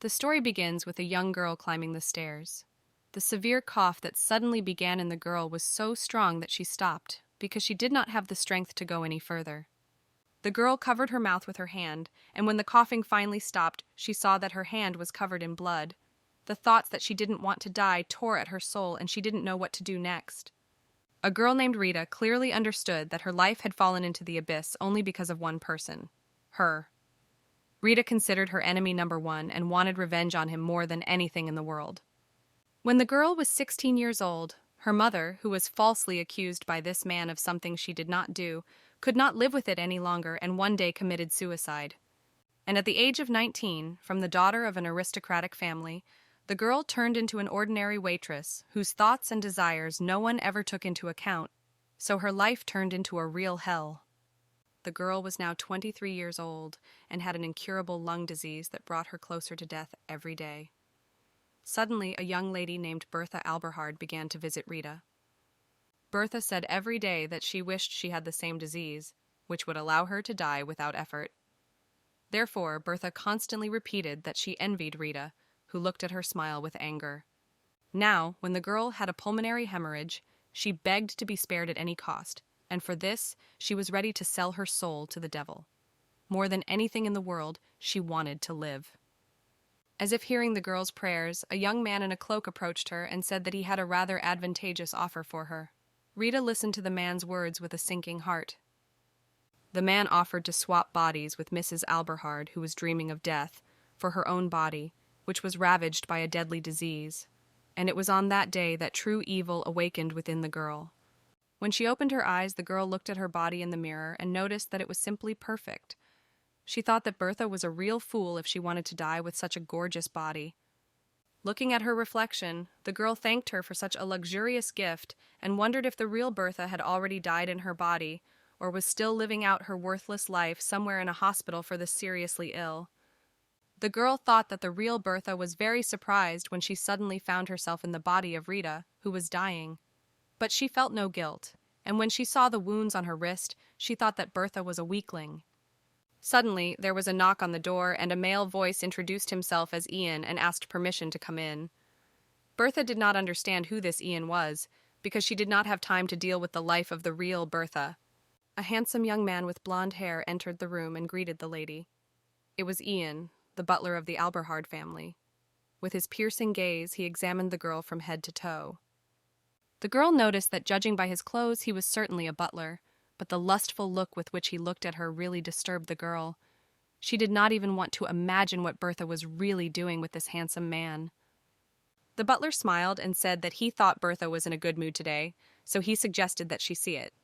The story begins with a young girl climbing the stairs. The severe cough that suddenly began in the girl was so strong that she stopped, because she did not have the strength to go any further. The girl covered her mouth with her hand, and when the coughing finally stopped, she saw that her hand was covered in blood. The thoughts that she didn't want to die tore at her soul, and she didn't know what to do next. A girl named Rita clearly understood that her life had fallen into the abyss only because of one person, her. Rita considered her enemy number one and wanted revenge on him more than anything in the world. When the girl was 16 years old, her mother, who was falsely accused by this man of something she did not do, could not live with it any longer and one day committed suicide. And at the age of 19, from the daughter of an aristocratic family, the girl turned into an ordinary waitress whose thoughts and desires no one ever took into account, so her life turned into a real hell. The girl was now 23 years old and had an incurable lung disease that brought her closer to death every day. Suddenly, a young lady named Bertha Alberhard began to visit Rita. Bertha said every day that she wished she had the same disease, which would allow her to die without effort. Therefore, Bertha constantly repeated that she envied Rita, who looked at her smile with anger. Now, when the girl had a pulmonary hemorrhage, she begged to be spared at any cost, and for this, she was ready to sell her soul to the devil. More than anything in the world, she wanted to live. As if hearing the girl's prayers, a young man in a cloak approached her and said that he had a rather advantageous offer for her. Rita listened to the man's words with a sinking heart. The man offered to swap bodies with Mrs. Alberhard, who was dreaming of death, for her own body, which was ravaged by a deadly disease. And it was on that day that true evil awakened within the girl. When she opened her eyes, the girl looked at her body in the mirror and noticed that it was simply perfect. She thought that Bertha was a real fool if she wanted to die with such a gorgeous body. Looking at her reflection, the girl thanked her for such a luxurious gift and wondered if the real Bertha had already died in her body or was still living out her worthless life somewhere in a hospital for the seriously ill. The girl thought that the real Bertha was very surprised when she suddenly found herself in the body of Rita, who was dying. But she felt no guilt, and when she saw the wounds on her wrist, she thought that Bertha was a weakling. Suddenly, there was a knock on the door, and a male voice introduced himself as Ian and asked permission to come in. Bertha did not understand who this Ian was, because she did not have time to deal with the life of the real Bertha. A handsome young man with blonde hair entered the room and greeted the lady. It was Ian, the butler of the Alberhard family. With his piercing gaze, he examined the girl from head to toe. The girl noticed that, judging by his clothes, he was certainly a butler, but the lustful look with which he looked at her really disturbed the girl. She did not even want to imagine what Bertha was really doing with this handsome man. The butler smiled and said that he thought Bertha was in a good mood today, so he suggested that she see it.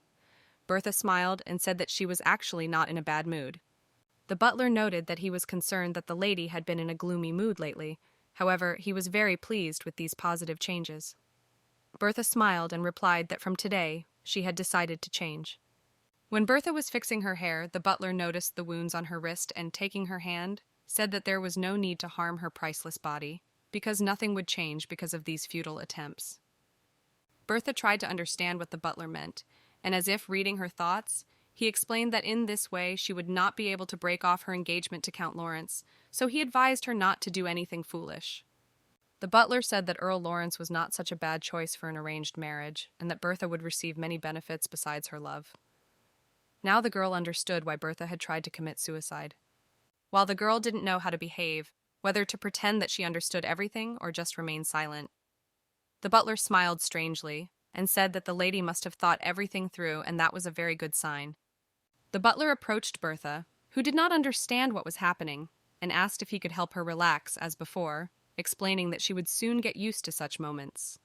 Bertha smiled and said that she was actually not in a bad mood. The butler noted that he was concerned that the lady had been in a gloomy mood lately. However, he was very pleased with these positive changes. Bertha smiled and replied that from today, she had decided to change. When Bertha was fixing her hair, the butler noticed the wounds on her wrist and, taking her hand, said that there was no need to harm her priceless body, because nothing would change because of these futile attempts. Bertha tried to understand what the butler meant, and as if reading her thoughts, he explained that in this way she would not be able to break off her engagement to Count Lawrence, so he advised her not to do anything foolish. The butler said that Earl Lawrence was not such a bad choice for an arranged marriage, and that Bertha would receive many benefits besides her love. Now the girl understood why Bertha had tried to commit suicide. While the girl didn't know how to behave, whether to pretend that she understood everything or just remain silent. The butler smiled strangely and said that the lady must have thought everything through, and that was a very good sign. The butler approached Bertha, who did not understand what was happening, and asked if he could help her relax as before, explaining that she would soon get used to such moments.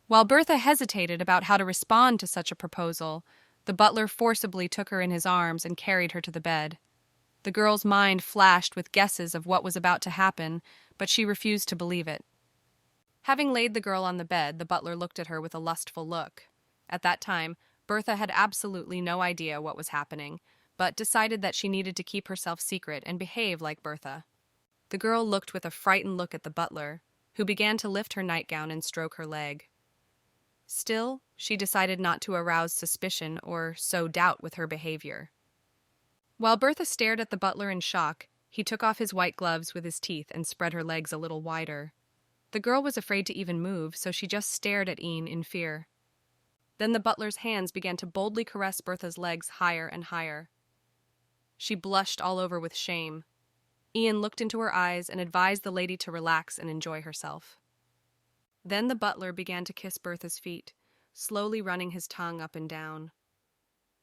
While Bertha hesitated about how to respond to such a proposal, the butler forcibly took her in his arms and carried her to the bed. The girl's mind flashed with guesses of what was about to happen, but she refused to believe it. Having laid the girl on the bed, the butler looked at her with a lustful look. At that time, Bertha had absolutely no idea what was happening, but decided that she needed to keep herself secret and behave like Bertha. The girl looked with a frightened look at the butler, who began to lift her nightgown and stroke her leg. Still, she decided not to arouse suspicion or sow doubt with her behavior. While Bertha stared at the butler in shock, He took off his white gloves with his teeth and spread her legs a little wider. The girl was afraid to even move, so she just stared at Ian in fear. Then the butler's hands began to boldly caress Bertha's legs higher and higher. She blushed all over with shame. Ian looked into her eyes and advised the lady to relax and enjoy herself. Then the butler began to kiss Bertha's feet, slowly running his tongue up and down.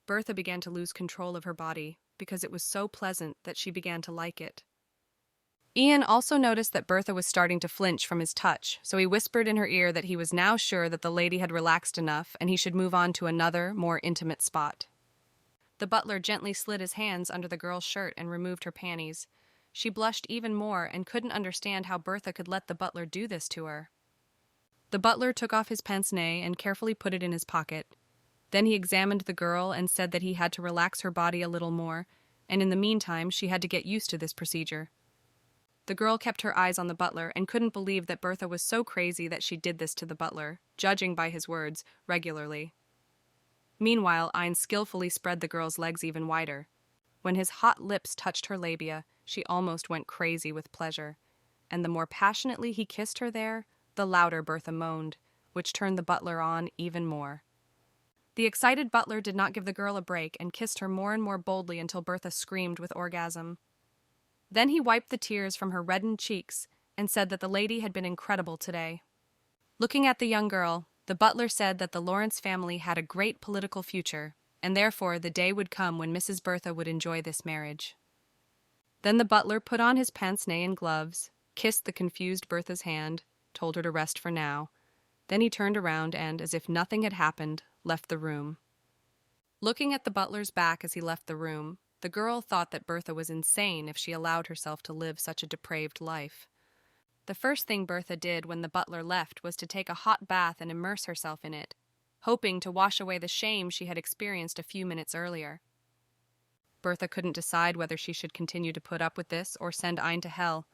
Bertha began to lose control of her body because it was so pleasant that she began to like it. Ian also noticed that Bertha was starting to flinch from his touch, so he whispered in her ear that he was now sure that the lady had relaxed enough and he should move on to another, more intimate spot. The butler gently slid his hands under the girl's shirt and removed her panties. She blushed even more and couldn't understand how Bertha could let the butler do this to her. The butler took off his pince-nez and carefully put it in his pocket. Then he examined the girl and said that he had to relax her body a little more, and in the meantime she had to get used to this procedure. The girl kept her eyes on the butler and couldn't believe that Bertha was so crazy that she did this to the butler, judging by his words, regularly. Meanwhile, Ian skillfully spread the girl's legs even wider. When his hot lips touched her labia, she almost went crazy with pleasure, and the more passionately he kissed her there, the louder Bertha moaned, which turned the butler on even more. The excited butler did not give the girl a break and kissed her more and more boldly until Bertha screamed with orgasm. Then he wiped the tears from her reddened cheeks and said that the lady had been incredible today. Looking at the young girl, the butler said that the Lawrence family had a great political future, and therefore the day would come when Mrs. Bertha would enjoy this marriage. Then the butler put on his pince-nez and gloves, kissed the confused Bertha's hand, told her to rest for now. Then he turned around and, as if nothing had happened, left the room. Looking at the butler's back as he left the room, the girl thought that Bertha was insane if she allowed herself to live such a depraved life. The first thing Bertha did when the butler left was to take a hot bath and immerse herself in it, hoping to wash away the shame she had experienced a few minutes earlier. Bertha couldn't decide whether she should continue to put up with this or send Ian to hell,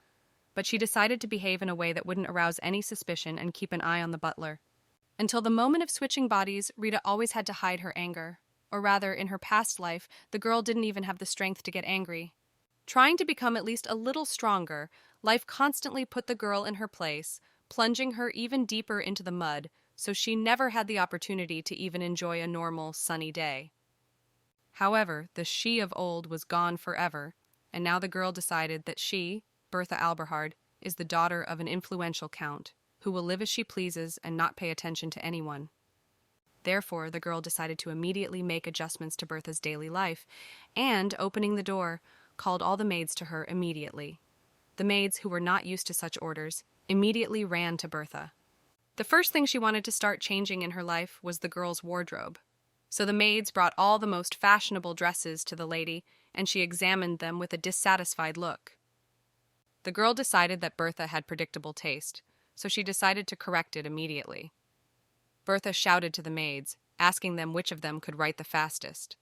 but she decided to behave in a way that wouldn't arouse any suspicion and keep an eye on the butler. Until the moment of switching bodies, Rita always had to hide her anger. Or rather, in her past life, the girl didn't even have the strength to get angry. Trying to become at least a little stronger, life constantly put the girl in her place, plunging her even deeper into the mud, so she never had the opportunity to even enjoy a normal, sunny day. However, the she of old was gone forever, and now the girl decided that she, Bertha Alberhard, is the daughter of an influential count, who will live as she pleases and not pay attention to anyone. Therefore, the girl decided to immediately make adjustments to Bertha's daily life, and, opening the door, called all the maids to her immediately. The maids, who were not used to such orders, immediately ran to Bertha. The first thing she wanted to start changing in her life was the girl's wardrobe. So the maids brought all the most fashionable dresses to the lady, and she examined them with a dissatisfied look. The girl decided that Bertha had predictable taste, so she decided to correct it immediately. Bertha shouted to the maids, asking them which of them could write the fastest.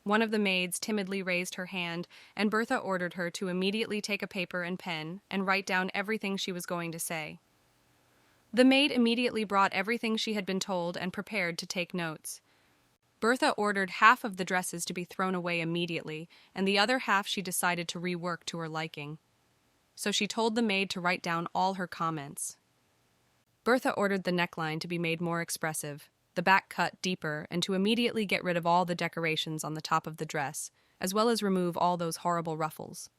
One of the maids timidly raised her hand, and Bertha ordered her to immediately take a paper and pen and write down everything she was going to say. The maid immediately brought everything she had been told and prepared to take notes. Bertha ordered half of the dresses to be thrown away immediately, and the other half she decided to rework to her liking. So she told the maid to write down all her comments. Bertha ordered the neckline to be made more expressive, the back cut deeper, and to immediately get rid of all the decorations on the top of the dress, as well as remove all those horrible ruffles.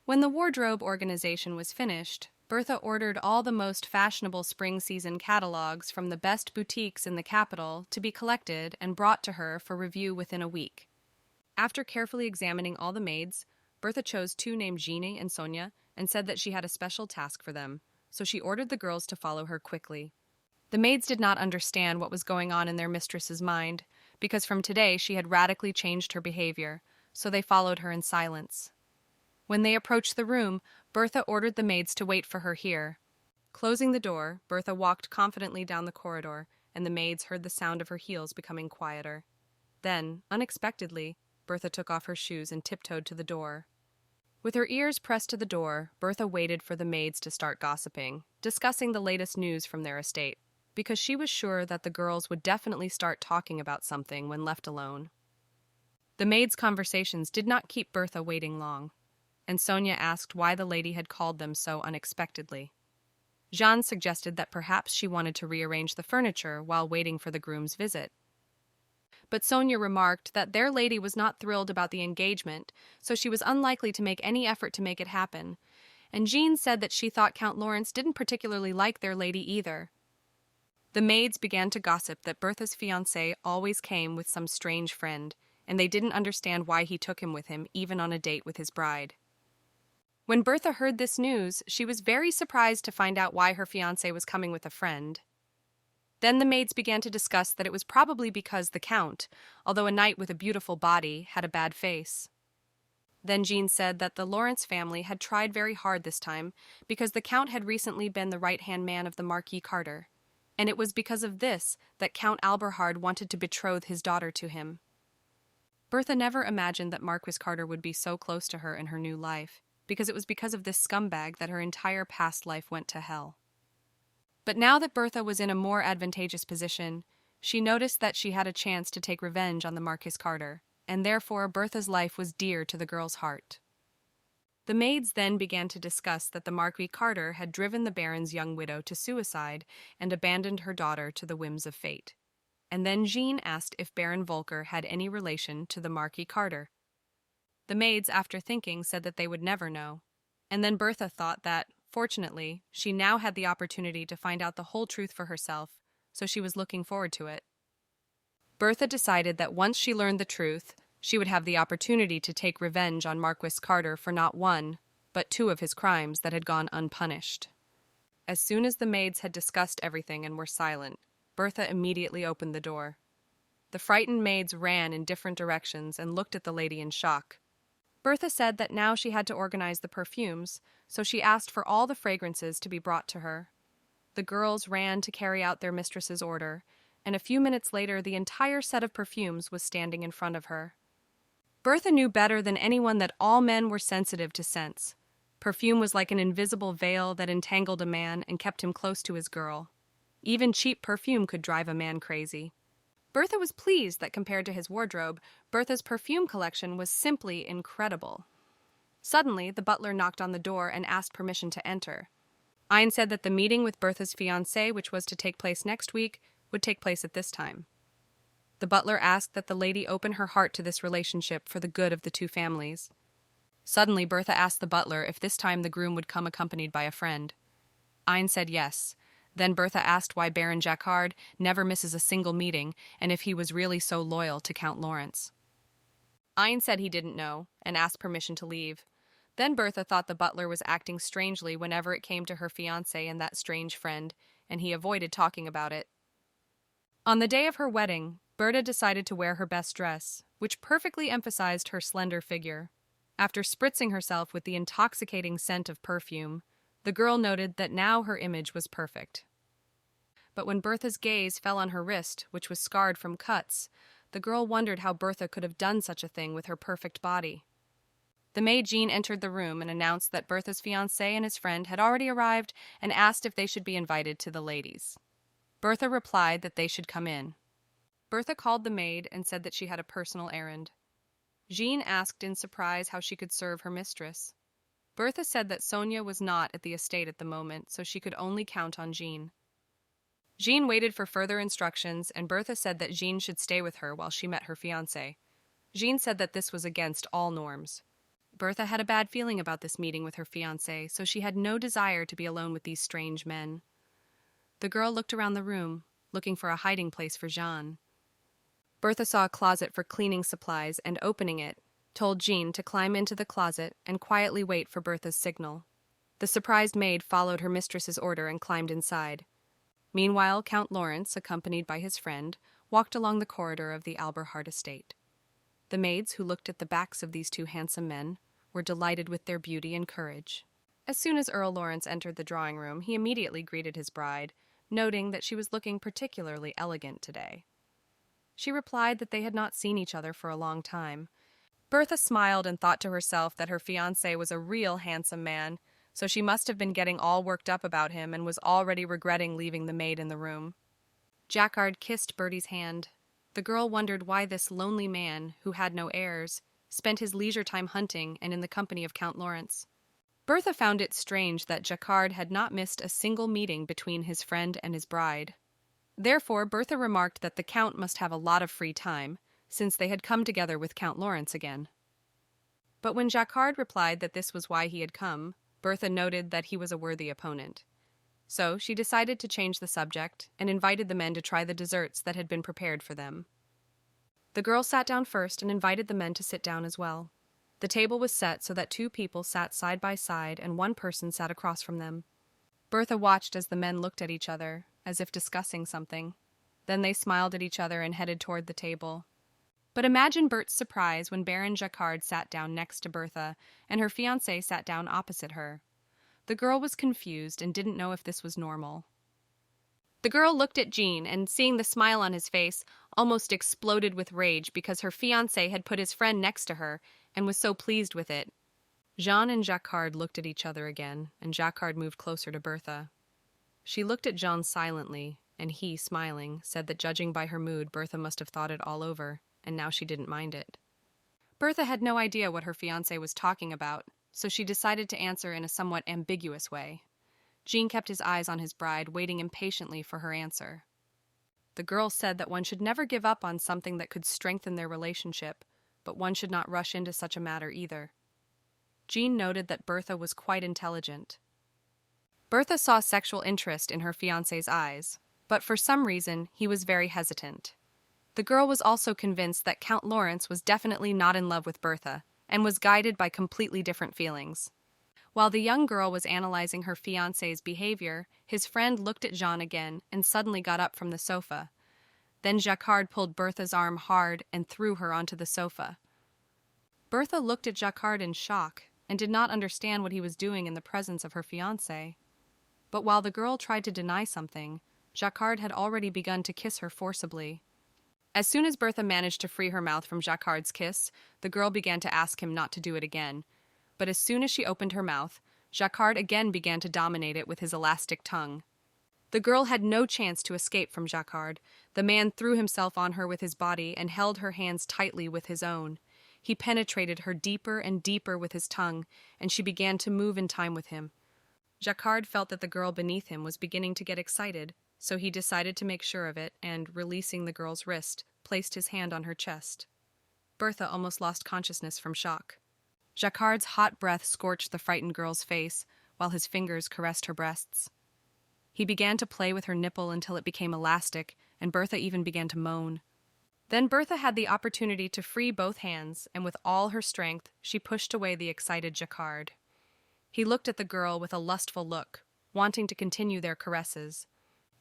When the wardrobe organization was finished, Bertha ordered all the most fashionable spring season catalogs from the best boutiques in the capital to be collected and brought to her for review within a week. After carefully examining all the maids, Bertha chose two named Jeannie and Sonia and said that she had a special task for them, so she ordered the girls to follow her quickly. The maids did not understand what was going on in their mistress's mind, because from today she had radically changed her behavior, so they followed her in silence. When they approached the room, Bertha ordered the maids to wait for her here. Closing the door, Bertha walked confidently down the corridor, and the maids heard the sound of her heels becoming quieter. Then, unexpectedly, Bertha took off her shoes and tiptoed to the door. With her ears pressed to the door, Bertha waited for the maids to start gossiping, discussing the latest news from their estate, because she was sure that the girls would definitely start talking about something when left alone. The maids' conversations did not keep Bertha waiting long. and Sonia asked why the lady had called them so unexpectedly. Jean suggested that perhaps she wanted to rearrange the furniture while waiting for the groom's visit. But Sonia remarked that their lady was not thrilled about the engagement, so she was unlikely to make any effort to make it happen, and Jean said that she thought Count Lawrence didn't particularly like their lady either. The maids began to gossip that Bertha's fiancé always came with some strange friend, and they didn't understand why he took him with him, even on a date with his bride. When Bertha heard this news, she was very surprised to find out why her fiancé was coming with a friend. Then the maids began to discuss that it was probably because the Count, although a knight with a beautiful body, had a bad face. Then Jean said that the Lawrence family had tried very hard this time because the Count had recently been the right-hand man of the Marquis Carter, and it was because of this that Count Alberhard wanted to betroth his daughter to him. Bertha never imagined that Marquis Carter would be so close to her in her new life, because it was because of this scumbag that her entire past life went to hell. But now that Bertha was in a more advantageous position, she noticed that she had a chance to take revenge on the Marquis Carter, and therefore Bertha's life was dear to the girl's heart. The maids then began to discuss that the Marquis Carter had driven the Baron's young widow to suicide and abandoned her daughter to the whims of fate. And then Jean asked if Baron Volker had any relation to the Marquis Carter. The maids, after thinking, said that they would never know. And then Bertha thought that, fortunately, she now had the opportunity to find out the whole truth for herself, so she was looking forward to it. Bertha decided that once she learned the truth, she would have the opportunity to take revenge on Marquis Carter for not one, but two of his crimes that had gone unpunished. As soon as the maids had discussed everything and were silent, Bertha immediately opened the door. The frightened maids ran in different directions and looked at the lady in shock. Bertha said that now she had to organize the perfumes, so she asked for all the fragrances to be brought to her. The girls ran to carry out their mistress's order, and a few minutes later the entire set of perfumes was standing in front of her. Bertha knew better than anyone that all men were sensitive to scents. Perfume was like an invisible veil that entangled a man and kept him close to his girl. Even cheap perfume could drive a man crazy. Bertha was pleased that compared to his wardrobe, Bertha's perfume collection was simply incredible. Suddenly, the butler knocked on the door and asked permission to enter. Ein said that the meeting with Bertha's fiancé, which was to take place next week, would take place at this time. The butler asked that the lady open her heart to this relationship for the good of the two families. Suddenly, Bertha asked the butler if this time the groom would come accompanied by a friend. Ein said yes. Then Bertha asked why Baron Jacquard never misses a single meeting and if he was really so loyal to Count Lawrence. Ein said he didn't know and asked permission to leave. Then Bertha thought the butler was acting strangely whenever it came to her fiancé and that strange friend, and he avoided talking about it. On the day of her wedding, Bertha decided to wear her best dress, which perfectly emphasized her slender figure. After spritzing herself with the intoxicating scent of perfume, the girl noted that now her image was perfect. But when Bertha's gaze fell on her wrist, which was scarred from cuts, the girl wondered how Bertha could have done such a thing with her perfect body. The maid Jean entered the room and announced that Bertha's fiancé and his friend had already arrived and asked if they should be invited to the ladies. Bertha replied that they should come in. Bertha called the maid and said that she had a personal errand. Jean asked in surprise how she could serve her mistress. Bertha said that Sonia was not at the estate at the moment, so she could only count on Jean. Jean waited for further instructions, and Bertha said that Jean should stay with her while she met her fiancé. Jean said that this was against all norms. Bertha had a bad feeling about this meeting with her fiancé, so she had no desire to be alone with these strange men. The girl looked around the room, looking for a hiding place for Jean. Bertha saw a closet for cleaning supplies and, opening it, told Jean to climb into the closet and quietly wait for Bertha's signal. The surprised maid followed her mistress's order and climbed inside. Meanwhile, Count Lawrence, accompanied by his friend, walked along the corridor of the Alberhard estate. The maids, who looked at the backs of these two handsome men, were delighted with their beauty and courage. As soon as Earl Lawrence entered the drawing room, he immediately greeted his bride, noting that she was looking particularly elegant today. She replied that they had not seen each other for a long time. Bertha smiled and thought to herself that her fiancé was a real handsome man, so she must have been getting all worked up about him and was already regretting leaving the maid in the room. Jacquard kissed Bertie's hand. The girl wondered why this lonely man, who had no heirs, spent his leisure time hunting and in the company of Count Lawrence. Bertha found it strange that Jacquard had not missed a single meeting between his friend and his bride. Therefore, Bertha remarked that the Count must have a lot of free time, since they had come together with Count Lawrence again. But when Jacquard replied that this was why he had come, Bertha noted that he was a worthy opponent. So she decided to change the subject and invited the men to try the desserts that had been prepared for them. The girl sat down first and invited the men to sit down as well. The table was set so that two people sat side by side and one person sat across from them. Bertha watched as the men looked at each other, as if discussing something. Then they smiled at each other and headed toward the table. But imagine Bert's surprise when Baron Jacquard sat down next to Bertha, and her fiancé sat down opposite her. The girl was confused and didn't know if this was normal. The girl looked at Jean and, seeing the smile on his face, almost exploded with rage because her fiancé had put his friend next to her and was so pleased with it. Jean and Jacquard looked at each other again, and Jacquard moved closer to Bertha. She looked at Jean silently, and he, smiling, said that judging by her mood, Bertha must have thought it all over, and now she didn't mind it. Bertha had no idea what her fiancé was talking about, so she decided to answer in a somewhat ambiguous way. Jean kept his eyes on his bride, waiting impatiently for her answer. The girl said that one should never give up on something that could strengthen their relationship, but one should not rush into such a matter either. Jean noted that Bertha was quite intelligent. Bertha saw sexual interest in her fiancé's eyes, but for some reason he was very hesitant. The girl was also convinced that Count Lawrence was definitely not in love with Bertha, and was guided by completely different feelings. While the young girl was analyzing her fiancé's behavior, his friend looked at Jean again and suddenly got up from the sofa. Then Jacquard pulled Bertha's arm hard and threw her onto the sofa. Bertha looked at Jacquard in shock and did not understand what he was doing in the presence of her fiancé. But while the girl tried to deny something, Jacquard had already begun to kiss her forcibly. As soon as Bertha managed to free her mouth from Jacquard's kiss, the girl began to ask him not to do it again. But as soon as she opened her mouth, Jacquard again began to dominate it with his elastic tongue. The girl had no chance to escape from Jacquard. The man threw himself on her with his body and held her hands tightly with his own. He penetrated her deeper and deeper with his tongue, and she began to move in time with him. Jacquard felt that the girl beneath him was beginning to get excited, so he decided to make sure of it and, releasing the girl's wrist, placed his hand on her chest. Bertha almost lost consciousness from shock. Jacquard's hot breath scorched the frightened girl's face, while his fingers caressed her breasts. He began to play with her nipple until it became elastic, and Bertha even began to moan. Then Bertha had the opportunity to free both hands, and with all her strength, she pushed away the excited Jacquard. He looked at the girl with a lustful look, wanting to continue their caresses.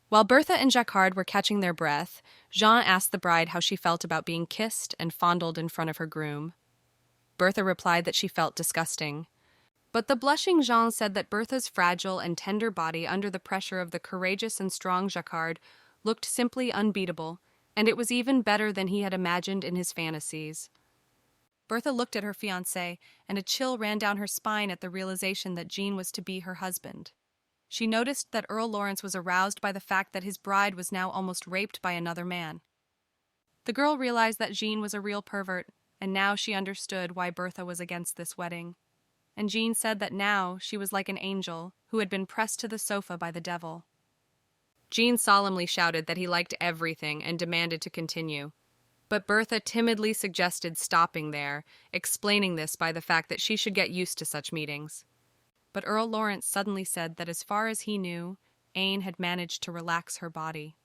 While Bertha and Jacquard were catching their breath, Jean asked the bride how she felt about being kissed and fondled in front of her groom. Bertha replied that she felt disgusting. But the blushing Jean said that Bertha's fragile and tender body under the pressure of the courageous and strong Jacquard looked simply unbeatable, and it was even better than he had imagined in his fantasies. Bertha looked at her fiancé, and a chill ran down her spine at the realization that Jean was to be her husband. She noticed that Earl Lawrence was aroused by the fact that his bride was now almost raped by another man. The girl realized that Jean was a real pervert, and now she understood why Bertha was against this wedding. And Jean said that now she was like an angel who had been pressed to the sofa by the devil. Jean solemnly shouted that he liked everything and demanded to continue. But Bertha timidly suggested stopping there, explaining this by the fact that she should get used to such meetings. But Earl Lawrence suddenly said that as far as he knew, Aine had managed to relax her body.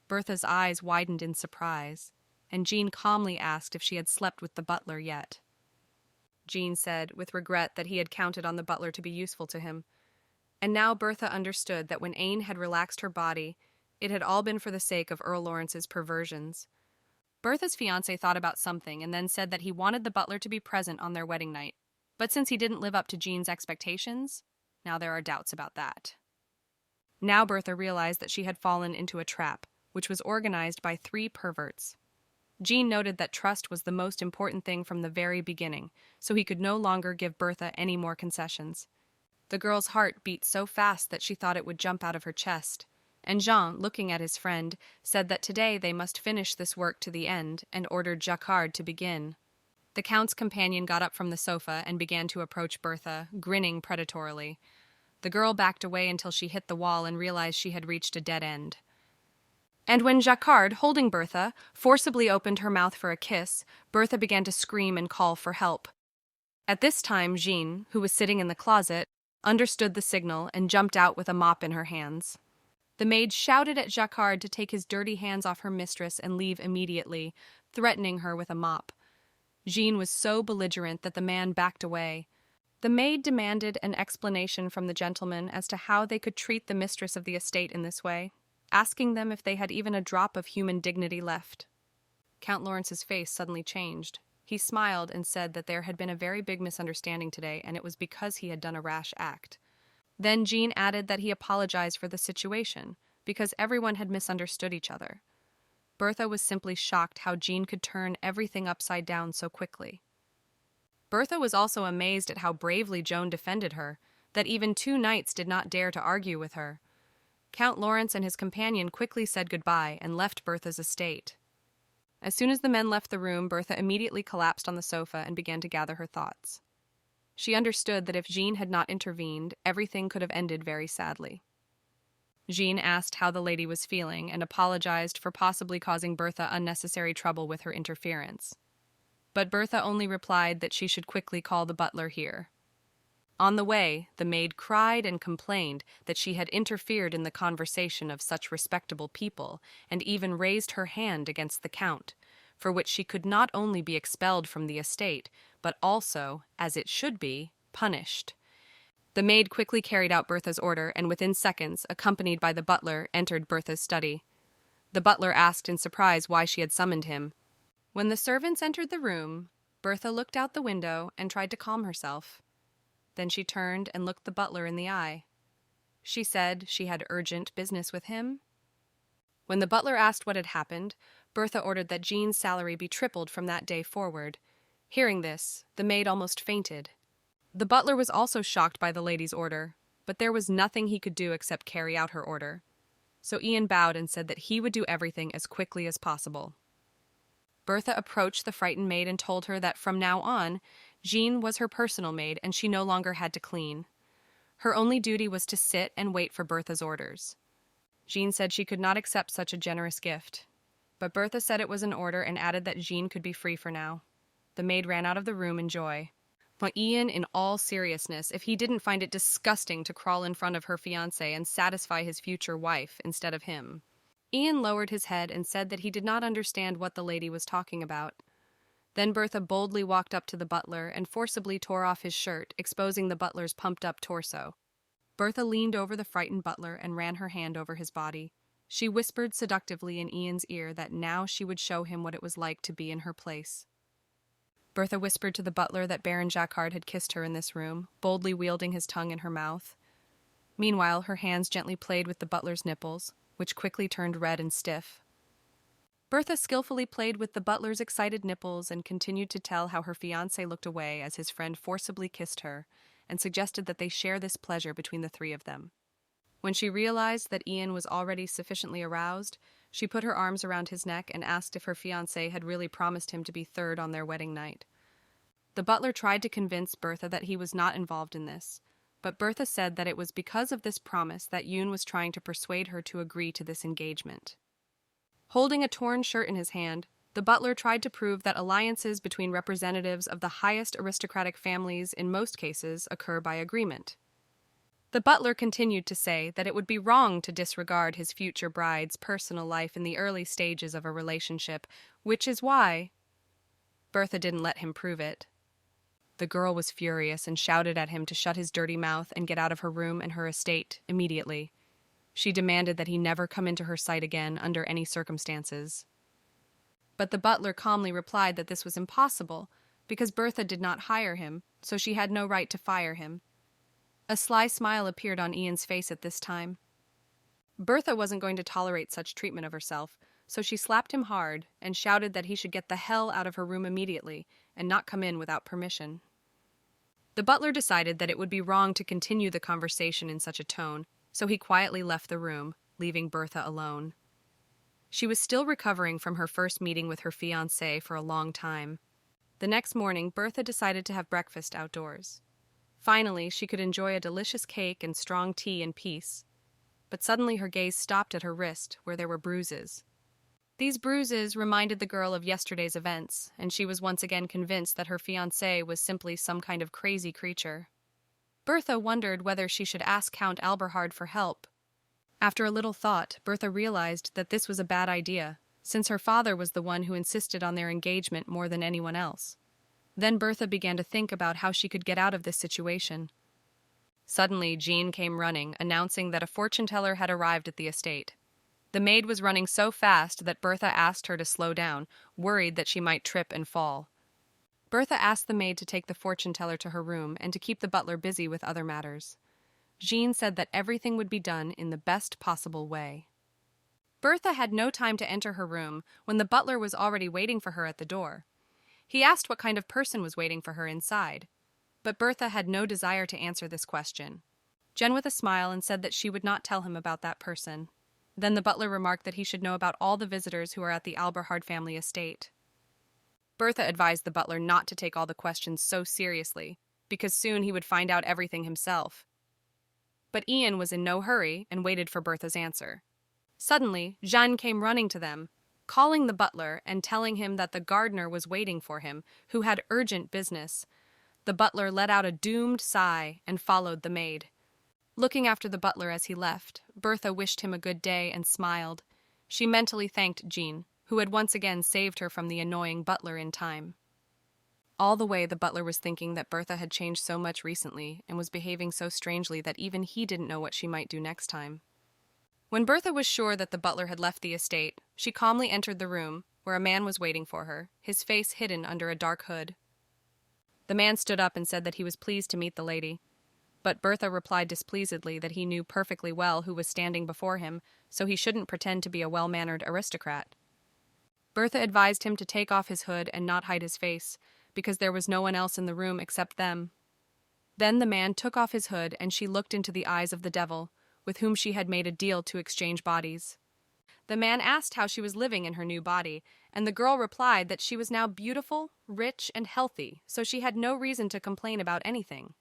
Bertha's eyes widened in surprise, and Jean calmly asked if she had slept with the butler yet. Jean said, with regret, that he had counted on the butler to be useful to him. And now Bertha understood that when Aine had relaxed her body, it had all been for the sake of Earl Lawrence's perversions. Bertha's fiancé thought about something and then said that he wanted the butler to be present on their wedding night. But since he didn't live up to Jean's expectations, now there are doubts about that. Now Bertha realized that she had fallen into a trap, which was organized by 3 perverts. Jean noted that trust was the most important thing from the very beginning, so he could no longer give Bertha any more concessions. The girl's heart beat so fast that she thought it would jump out of her chest, and Jean, looking at his friend, said that today they must finish this work to the end and ordered Jacquard to begin. The Count's companion got up from the sofa and began to approach Bertha, grinning predatorily. The girl backed away until she hit the wall and realized she had reached a dead end. And when Jacquard, holding Bertha, forcibly opened her mouth for a kiss, Bertha began to scream and call for help. At this time, Jean, who was sitting in the closet, understood the signal and jumped out with a mop in her hands. The maid shouted at Jacquard to take his dirty hands off her mistress and leave immediately, threatening her with a mop. Jean was so belligerent that the man backed away. The maid demanded an explanation from the gentleman as to how they could treat the mistress of the estate in this way, asking them if they had even a drop of human dignity left. Count Lawrence's face suddenly changed. He smiled and said that there had been a very big misunderstanding today, and it was because he had done a rash act. Then Jean added that he apologized for the situation, because everyone had misunderstood each other. Bertha was simply shocked how Jean could turn everything upside down so quickly. Bertha was also amazed at how bravely Joan defended her, that even 2 knights did not dare to argue with her. Count Lawrence and his companion quickly said goodbye and left Bertha's estate. As soon as the men left the room, Bertha immediately collapsed on the sofa and began to gather her thoughts. She understood that if Jean had not intervened, everything could have ended very sadly. Jean asked how the lady was feeling and apologized for possibly causing Bertha unnecessary trouble with her interference. But Bertha only replied that she should quickly call the butler here. On the way, the maid cried and complained that she had interfered in the conversation of such respectable people, and even raised her hand against the Count, for which she could not only be expelled from the estate, but also, as it should be, punished. The maid quickly carried out Bertha's order, and within seconds, accompanied by the butler, entered Bertha's study. The butler asked in surprise why she had summoned him. When the servants entered the room, Bertha looked out the window and tried to calm herself. Then she turned and looked the butler in the eye. She said she had urgent business with him. When the butler asked what had happened, Bertha ordered that Jean's salary be tripled from that day forward. Hearing this, the maid almost fainted. The butler was also shocked by the lady's order, but there was nothing he could do except carry out her order. So Ian bowed and said that he would do everything as quickly as possible. Bertha approached the frightened maid and told her that from now on, Jean was her personal maid and she no longer had to clean. Her only duty was to sit and wait for Bertha's orders. Jean said she could not accept such a generous gift, but Bertha said it was an order and added that Jean could be free for now. The maid ran out of the room in joy. But Ian, in all seriousness, if he didn't find it disgusting to crawl in front of her fiancé and satisfy his future wife instead of him. Ian lowered his head and said that he did not understand what the lady was talking about. Then Bertha boldly walked up to the butler and forcibly tore off his shirt, exposing the butler's pumped-up torso. Bertha leaned over the frightened butler and ran her hand over his body. She whispered seductively in Ian's ear that now she would show him what it was like to be in her place. Bertha whispered to the butler that Baron Jacquard had kissed her in this room, boldly wielding his tongue in her mouth. Meanwhile, her hands gently played with the butler's nipples, which quickly turned red and stiff. Bertha skillfully played with the butler's excited nipples and continued to tell how her fiancé looked away as his friend forcibly kissed her, and suggested that they share this pleasure between the 3 of them. When she realized that Ian was already sufficiently aroused, she put her arms around his neck and asked if her fiancé had really promised him to be third on their wedding night. The butler tried to convince Bertha that he was not involved in this, but Bertha said that it was because of this promise that Yoon was trying to persuade her to agree to this engagement. Holding a torn shirt in his hand, the butler tried to prove that alliances between representatives of the highest aristocratic families in most cases occur by agreement. The butler continued to say that it would be wrong to disregard his future bride's personal life in the early stages of a relationship, which is why Bertha didn't let him prove it. The girl was furious and shouted at him to shut his dirty mouth and get out of her room and her estate immediately. She demanded that he never come into her sight again under any circumstances. But the butler calmly replied that this was impossible, because Bertha did not hire him, so she had no right to fire him. A sly smile appeared on Ian's face at this time. Bertha wasn't going to tolerate such treatment of herself, so she slapped him hard and shouted that he should get the hell out of her room immediately and not come in without permission. The butler decided that it would be wrong to continue the conversation in such a tone, so he quietly left the room, leaving Bertha alone. She was still recovering from her first meeting with her fiancé for a long time. The next morning, Bertha decided to have breakfast outdoors. Finally, she could enjoy a delicious cake and strong tea in peace. But suddenly her gaze stopped at her wrist, where there were bruises. These bruises reminded the girl of yesterday's events, and she was once again convinced that her fiancé was simply some kind of crazy creature. Bertha wondered whether she should ask Count Alberhard for help. After a little thought, Bertha realized that this was a bad idea, since her father was the one who insisted on their engagement more than anyone else. Then Bertha began to think about how she could get out of this situation. Suddenly, Jean came running, announcing that a fortune-teller had arrived at the estate. The maid was running so fast that Bertha asked her to slow down, worried that she might trip and fall. Bertha asked the maid to take the fortune-teller to her room and to keep the butler busy with other matters. Jean said that everything would be done in the best possible way. Bertha had no time to enter her room when the butler was already waiting for her at the door. He asked what kind of person was waiting for her inside, but Bertha had no desire to answer this question. Jen with a smile and said that she would not tell him about that person. Then the butler remarked that he should know about all the visitors who are at the Alberhard family estate. Bertha advised the butler not to take all the questions so seriously, because soon he would find out everything himself. But Ian was in no hurry and waited for Bertha's answer. Suddenly, Jeanne came running to them, calling the butler and telling him that the gardener was waiting for him, who had urgent business. The butler let out a doomed sigh and followed the maid. Looking after the butler as he left, Bertha wished him a good day and smiled. She mentally thanked Jean, who had once again saved her from the annoying butler in time. All the way, the butler was thinking that Bertha had changed so much recently and was behaving so strangely that even he didn't know what she might do next time. When Bertha was sure that the butler had left the estate, she calmly entered the room, where a man was waiting for her, his face hidden under a dark hood. The man stood up and said that he was pleased to meet the lady. But Bertha replied displeasedly that he knew perfectly well who was standing before him, so he shouldn't pretend to be a well-mannered aristocrat. Bertha advised him to take off his hood and not hide his face, because there was no one else in the room except them. Then the man took off his hood and she looked into the eyes of the devil, with whom she had made a deal to exchange bodies. The man asked how she was living in her new body, and the girl replied that she was now beautiful, rich, and healthy, so she had no reason to complain about anything.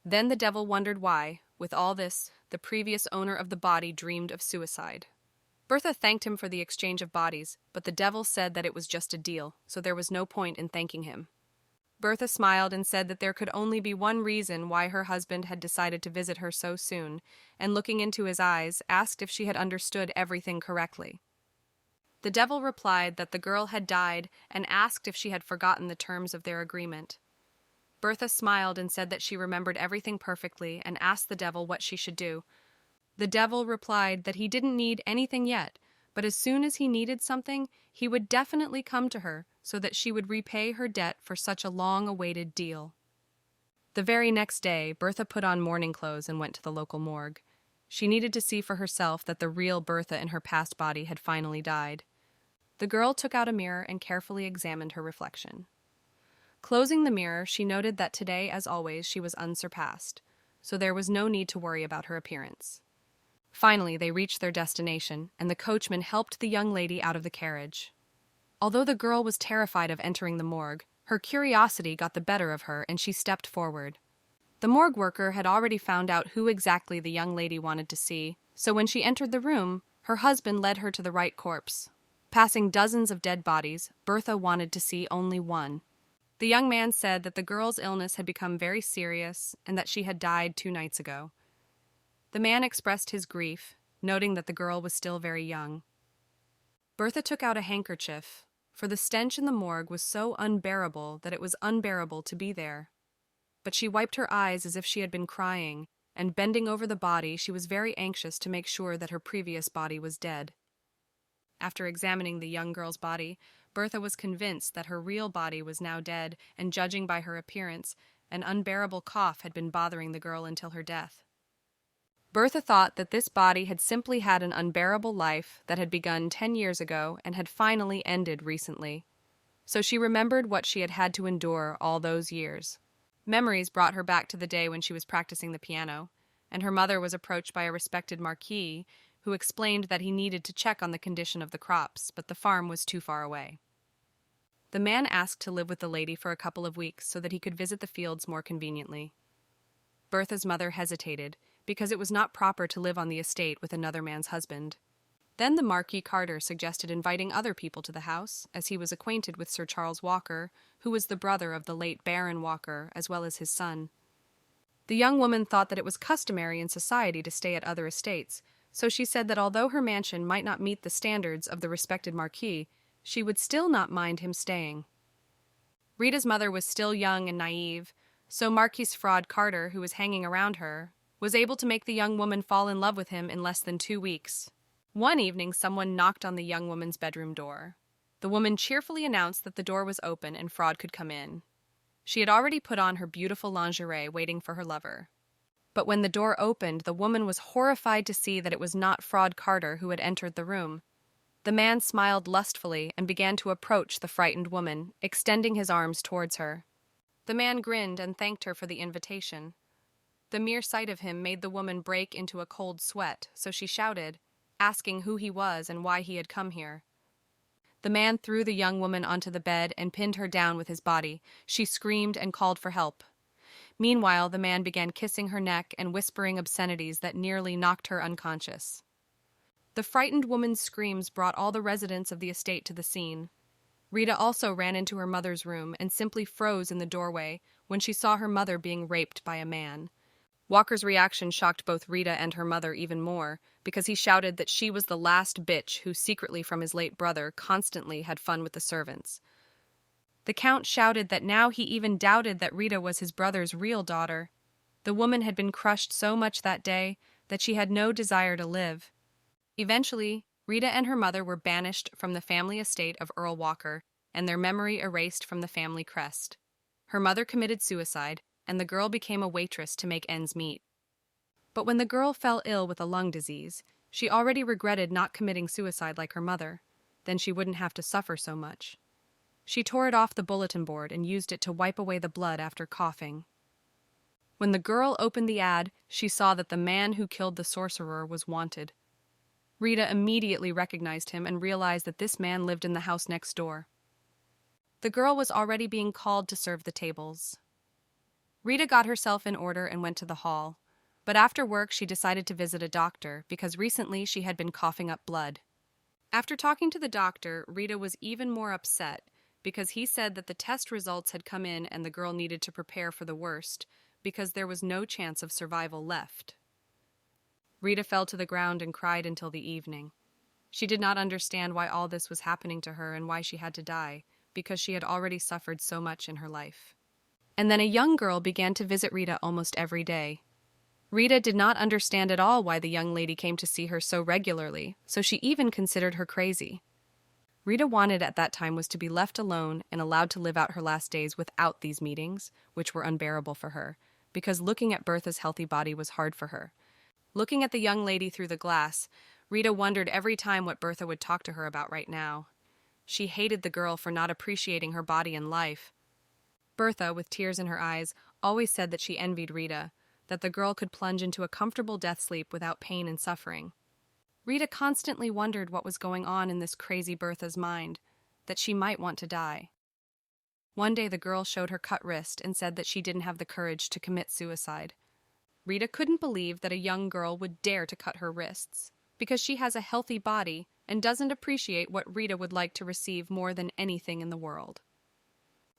Then the devil wondered why, with all this, the previous owner of the body dreamed of suicide. Bertha thanked him for the exchange of bodies, but the devil said that it was just a deal, so there was no point in thanking him. Bertha smiled and said that there could only be one reason why her husband had decided to visit her so soon, and looking into his eyes, asked if she had understood everything correctly. The devil replied that the girl had died and asked if she had forgotten the terms of their agreement. Bertha smiled and said that she remembered everything perfectly and asked the devil what she should do. The devil replied that he didn't need anything yet, but as soon as he needed something, he would definitely come to her so that she would repay her debt for such a long-awaited deal. The very next day, Bertha put on mourning clothes and went to the local morgue. She needed to see for herself that the real Bertha in her past body had finally died. The girl took out a mirror and carefully examined her reflection. Closing the mirror, she noted that today, as always, she was unsurpassed, so there was no need to worry about her appearance. Finally, they reached their destination, and the coachman helped the young lady out of the carriage. Although the girl was terrified of entering the morgue, her curiosity got the better of her and she stepped forward. The morgue worker had already found out who exactly the young lady wanted to see, so when she entered the room, her husband led her to the right corpse. Passing dozens of dead bodies, Bertha wanted to see only one. The young man said that the girl's illness had become very serious and that she had died 2 nights ago. The man expressed his grief, noting that the girl was still very young. Bertha took out a handkerchief, for the stench in the morgue was so unbearable that it was unbearable to be there. But she wiped her eyes as if she had been crying, and bending over the body, she was very anxious to make sure that her previous body was dead. After examining the young girl's body, Bertha was convinced that her real body was now dead, and judging by her appearance, an unbearable cough had been bothering the girl until her death. Bertha thought that this body had simply had an unbearable life that had begun 10 years ago and had finally ended recently. So she remembered what she had had to endure all those years. Memories brought her back to the day when she was practicing the piano, and her mother was approached by a respected marquis who explained that he needed to check on the condition of the crops, but the farm was too far away. The man asked to live with the lady for a couple of weeks so that he could visit the fields more conveniently. Bertha's mother hesitated, because it was not proper to live on the estate with another man's husband. Then the Marquis Carter suggested inviting other people to the house, as he was acquainted with Sir Charles Walker, who was the brother of the late Baron Walker, as well as his son. The young woman thought that it was customary in society to stay at other estates, so she said that although her mansion might not meet the standards of the respected Marquis, she would still not mind him staying. Rita's mother was still young and naive, so Marquis Fraud Carter, who was hanging around her, was able to make the young woman fall in love with him in less than 2 weeks. One evening, someone knocked on the young woman's bedroom door. The woman cheerfully announced that the door was open and Fraud could come in. She had already put on her beautiful lingerie, waiting for her lover. But when the door opened, the woman was horrified to see that it was not Fraud Carter who had entered the room. The man smiled lustfully and began to approach the frightened woman, extending his arms towards her. The man grinned and thanked her for the invitation. The mere sight of him made the woman break into a cold sweat, so she shouted, asking who he was and why he had come here. The man threw the young woman onto the bed and pinned her down with his body. She screamed and called for help. Meanwhile, the man began kissing her neck and whispering obscenities that nearly knocked her unconscious. The frightened woman's screams brought all the residents of the estate to the scene. Rita also ran into her mother's room and simply froze in the doorway when she saw her mother being raped by a man. Walker's reaction shocked both Rita and her mother even more, because he shouted that she was the last bitch who secretly from his late brother constantly had fun with the servants. The Count shouted that now he even doubted that Rita was his brother's real daughter. The woman had been crushed so much that day that she had no desire to live. Eventually, Rita and her mother were banished from the family estate of Earl Walker, and their memory erased from the family crest. Her mother committed suicide, and the girl became a waitress to make ends meet. But when the girl fell ill with a lung disease, she already regretted not committing suicide like her mother. Then she wouldn't have to suffer so much. She tore it off the bulletin board and used it to wipe away the blood after coughing. When the girl opened the ad, she saw that the man who killed the sorcerer was wanted. Rita immediately recognized him and realized that this man lived in the house next door. The girl was already being called to serve the tables. Rita got herself in order and went to the hall, but after work she decided to visit a doctor because recently she had been coughing up blood. After talking to the doctor, Rita was even more upset because he said that the test results had come in and the girl needed to prepare for the worst because there was no chance of survival left. Rita fell to the ground and cried until the evening. She did not understand why all this was happening to her and why she had to die, because she had already suffered so much in her life. And then a young girl began to visit Rita almost every day. Rita did not understand at all why the young lady came to see her so regularly, so she even considered her crazy. Rita wanted at that time was to be left alone and allowed to live out her last days without these meetings, which were unbearable for her, because looking at Bertha's healthy body was hard for her. Looking at the young lady through the glass, Rita wondered every time what Bertha would talk to her about right now. She hated the girl for not appreciating her body and life. Bertha, with tears in her eyes, always said that she envied Rita, that the girl could plunge into a comfortable death sleep without pain and suffering. Rita constantly wondered what was going on in this crazy Bertha's mind, that she might want to die. One day the girl showed her cut wrist and said that she didn't have the courage to commit suicide. Rita couldn't believe that a young girl would dare to cut her wrists, because she has a healthy body and doesn't appreciate what Rita would like to receive more than anything in the world.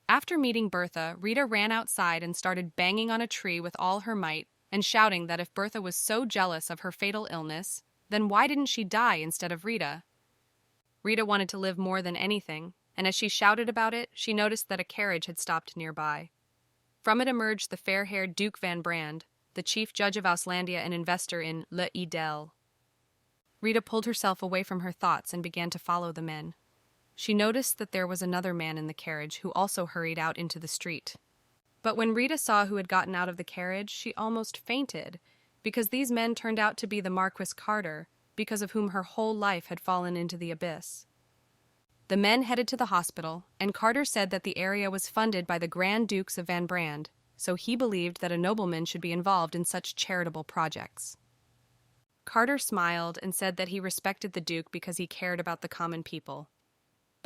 After meeting Bertha, Rita ran outside and started banging on a tree with all her might and shouting that if Bertha was so jealous of her fatal illness, then why didn't she die instead of Rita? Rita wanted to live more than anything, and as she shouted about it, she noticed that a carriage had stopped nearby. From it emerged the fair-haired Duke Van Brand, the chief judge of Auslandia and investor in Le Idel. Rita pulled herself away from her thoughts and began to follow the men. She noticed that there was another man in the carriage who also hurried out into the street. But when Rita saw who had gotten out of the carriage, she almost fainted, because these men turned out to be the Marquis Carter, because of whom her whole life had fallen into the abyss. The men headed to the hospital, and Carter said that the area was funded by the Grand Dukes of Van Brand, so he believed that a nobleman should be involved in such charitable projects. Carter smiled and said that he respected the Duke because he cared about the common people.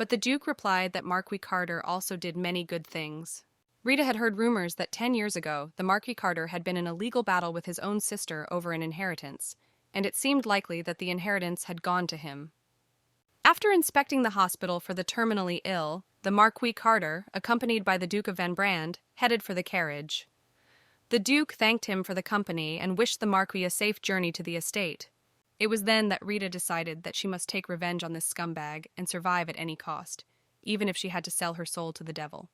But the Duke replied that Marquis Carter also did many good things. Rita had heard rumors that 10 years ago, the Marquis Carter had been in a legal battle with his own sister over an inheritance, and it seemed likely that the inheritance had gone to him. After inspecting the hospital for the terminally ill, the Marquis Carter, accompanied by the Duke of Van Brand, headed for the carriage. The Duke thanked him for the company and wished the Marquis a safe journey to the estate. It was then that Rita decided that she must take revenge on this scumbag and survive at any cost, even if she had to sell her soul to the devil.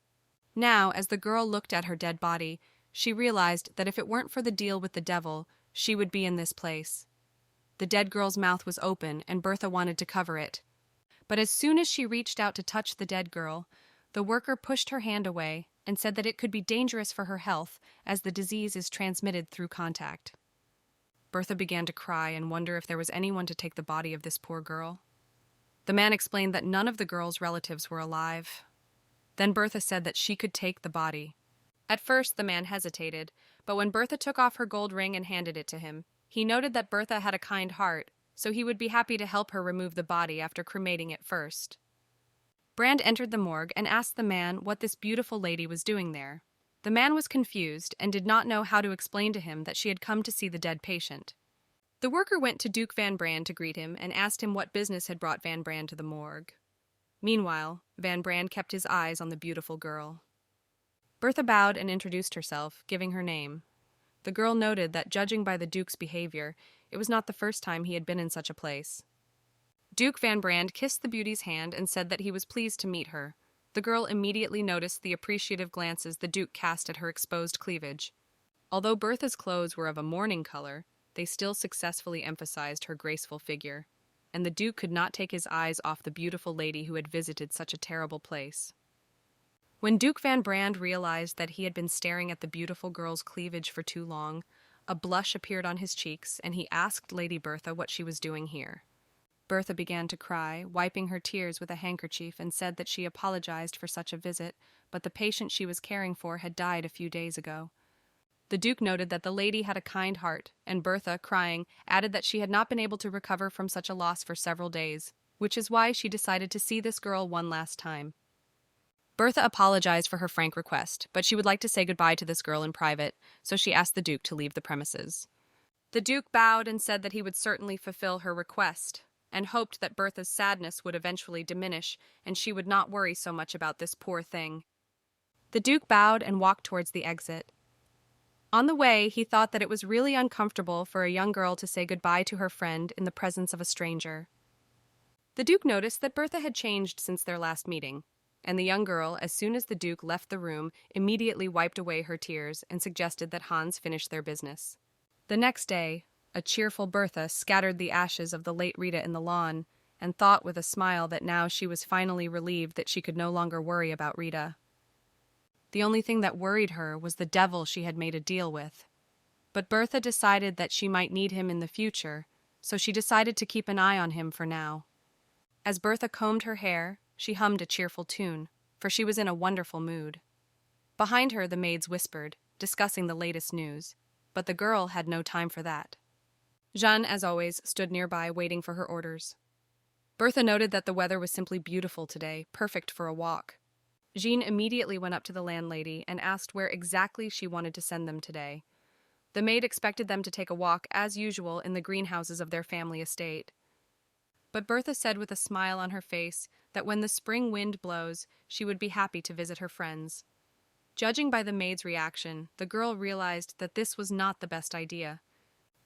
Now, as the girl looked at her dead body, she realized that if it weren't for the deal with the devil, she would be in this place. The dead girl's mouth was open, and Bertha wanted to cover it. But as soon as she reached out to touch the dead girl, the worker pushed her hand away and said that it could be dangerous for her health, as the disease is transmitted through contact. Bertha began to cry and wonder if there was anyone to take the body of this poor girl. The man explained that none of the girl's relatives were alive. Then Bertha said that she could take the body. At first, the man hesitated, but when Bertha took off her gold ring and handed it to him, he noted that Bertha had a kind heart, so he would be happy to help her remove the body after cremating it first. Brand entered the morgue and asked the man what this beautiful lady was doing there. The man was confused and did not know how to explain to him that she had come to see the dead patient. The worker went to Duke Van Brand to greet him and asked him what business had brought Van Brand to the morgue. Meanwhile, Van Brand kept his eyes on the beautiful girl. Bertha bowed and introduced herself, giving her name. The girl noted that, judging by the Duke's behavior, it was not the first time he had been in such a place. Duke Van Brand kissed the beauty's hand and said that he was pleased to meet her. The girl immediately noticed the appreciative glances the Duke cast at her exposed cleavage. Although Bertha's clothes were of a mourning color, they still successfully emphasized her graceful figure, and the Duke could not take his eyes off the beautiful lady who had visited such a terrible place. When Duke Van Brand realized that he had been staring at the beautiful girl's cleavage for too long, a blush appeared on his cheeks, and he asked Lady Bertha what she was doing here. Bertha began to cry, wiping her tears with a handkerchief, and said that she apologized for such a visit, but the patient she was caring for had died a few days ago. The Duke noted that the lady had a kind heart, and Bertha, crying, added that she had not been able to recover from such a loss for several days, which is why she decided to see this girl one last time. Bertha apologized for her frank request, but she would like to say goodbye to this girl in private, so she asked the Duke to leave the premises. The Duke bowed and said that he would certainly fulfill her request, and hoped that Bertha's sadness would eventually diminish and she would not worry so much about this poor thing. The Duke bowed and walked towards the exit. On the way, he thought that it was really uncomfortable for a young girl to say goodbye to her friend in the presence of a stranger. The Duke noticed that Bertha had changed since their last meeting, and the young girl, as soon as the Duke left the room, immediately wiped away her tears and suggested that Hans finish their business. The next day, a cheerful Bertha scattered the ashes of the late Rita in the lawn and thought with a smile that now she was finally relieved that she could no longer worry about Rita. The only thing that worried her was the devil she had made a deal with. But Bertha decided that she might need him in the future, so she decided to keep an eye on him for now. As Bertha combed her hair, she hummed a cheerful tune, for she was in a wonderful mood. Behind her the maids whispered, discussing the latest news, but the girl had no time for that. Jeanne, as always, stood nearby waiting for her orders. Bertha noted that the weather was simply beautiful today, perfect for a walk. Jean immediately went up to the landlady and asked where exactly she wanted to send them today. The maid expected them to take a walk, as usual, in the greenhouses of their family estate. But Bertha said with a smile on her face that when the spring wind blows, she would be happy to visit her friends. Judging by the maid's reaction, the girl realized that this was not the best idea.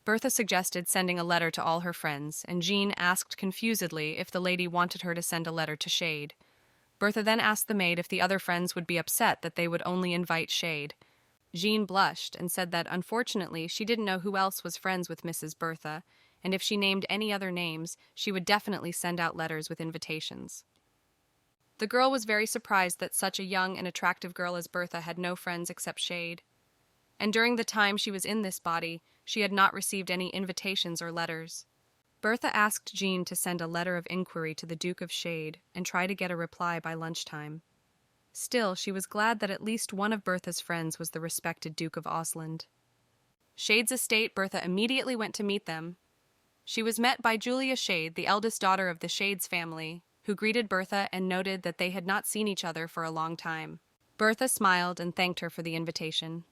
Bertha suggested sending a letter to all her friends, and Jean asked confusedly if the lady wanted her to send a letter to Shade. Bertha then asked the maid if the other friends would be upset that they would only invite Shade. Jean blushed and said that, unfortunately, she didn't know who else was friends with Mrs. Bertha, and if she named any other names, she would definitely send out letters with invitations. The girl was very surprised that such a young and attractive girl as Bertha had no friends except Shade. And during the time she was in this body, she had not received any invitations or letters. Bertha asked Jean to send a letter of inquiry to the Duke of Shade and try to get a reply by lunchtime. Still, she was glad that at least one of Bertha's friends was the respected Duke of Osland. Shade's estate, Bertha immediately went to meet them. She was met by Julia Shade, the eldest daughter of the Shades family, who greeted Bertha and noted that they had not seen each other for a long time. Bertha smiled and thanked her for the invitation.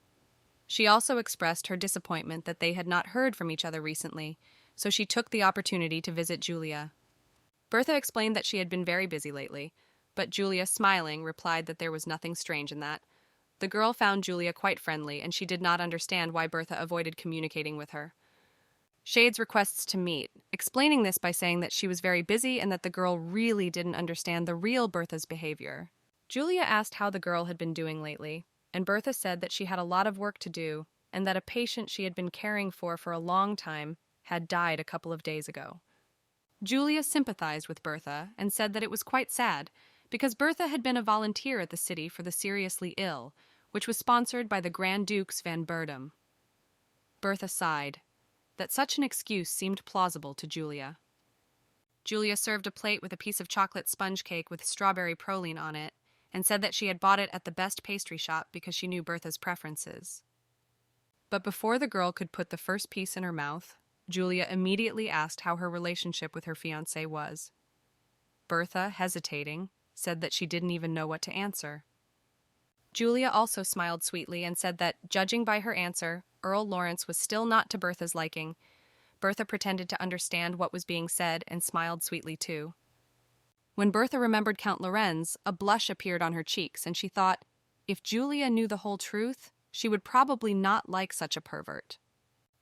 She also expressed her disappointment that they had not heard from each other recently, so she took the opportunity to visit Julia. Bertha explained that she had been very busy lately, but Julia, smiling, replied that there was nothing strange in that. The girl found Julia quite friendly, and she did not understand why Bertha avoided communicating with her. Shade's requests to meet, explaining this by saying that she was very busy and that the girl really didn't understand the real Bertha's behavior. Julia asked how the girl had been doing lately, and Bertha said that she had a lot of work to do and that a patient she had been caring for a long time had died a couple of days ago. Julia sympathized with Bertha and said that it was quite sad because Bertha had been a volunteer at the city for the seriously ill, which was sponsored by the Grand Dukes van Berdum. Bertha sighed. That such an excuse seemed plausible to Julia. Julia served a plate with a piece of chocolate sponge cake with strawberry praline on it and said that she had bought it at the best pastry shop because she knew Bertha's preferences. But before the girl could put the first piece in her mouth, Julia immediately asked how her relationship with her fiancé was. Bertha, hesitating, said that she didn't even know what to answer. Julia also smiled sweetly and said that, judging by her answer, Earl Lawrence was still not to Bertha's liking. Bertha pretended to understand what was being said and smiled sweetly too. When Bertha remembered Count Lorenz, a blush appeared on her cheeks, and she thought, if Julia knew the whole truth, she would probably not like such a pervert.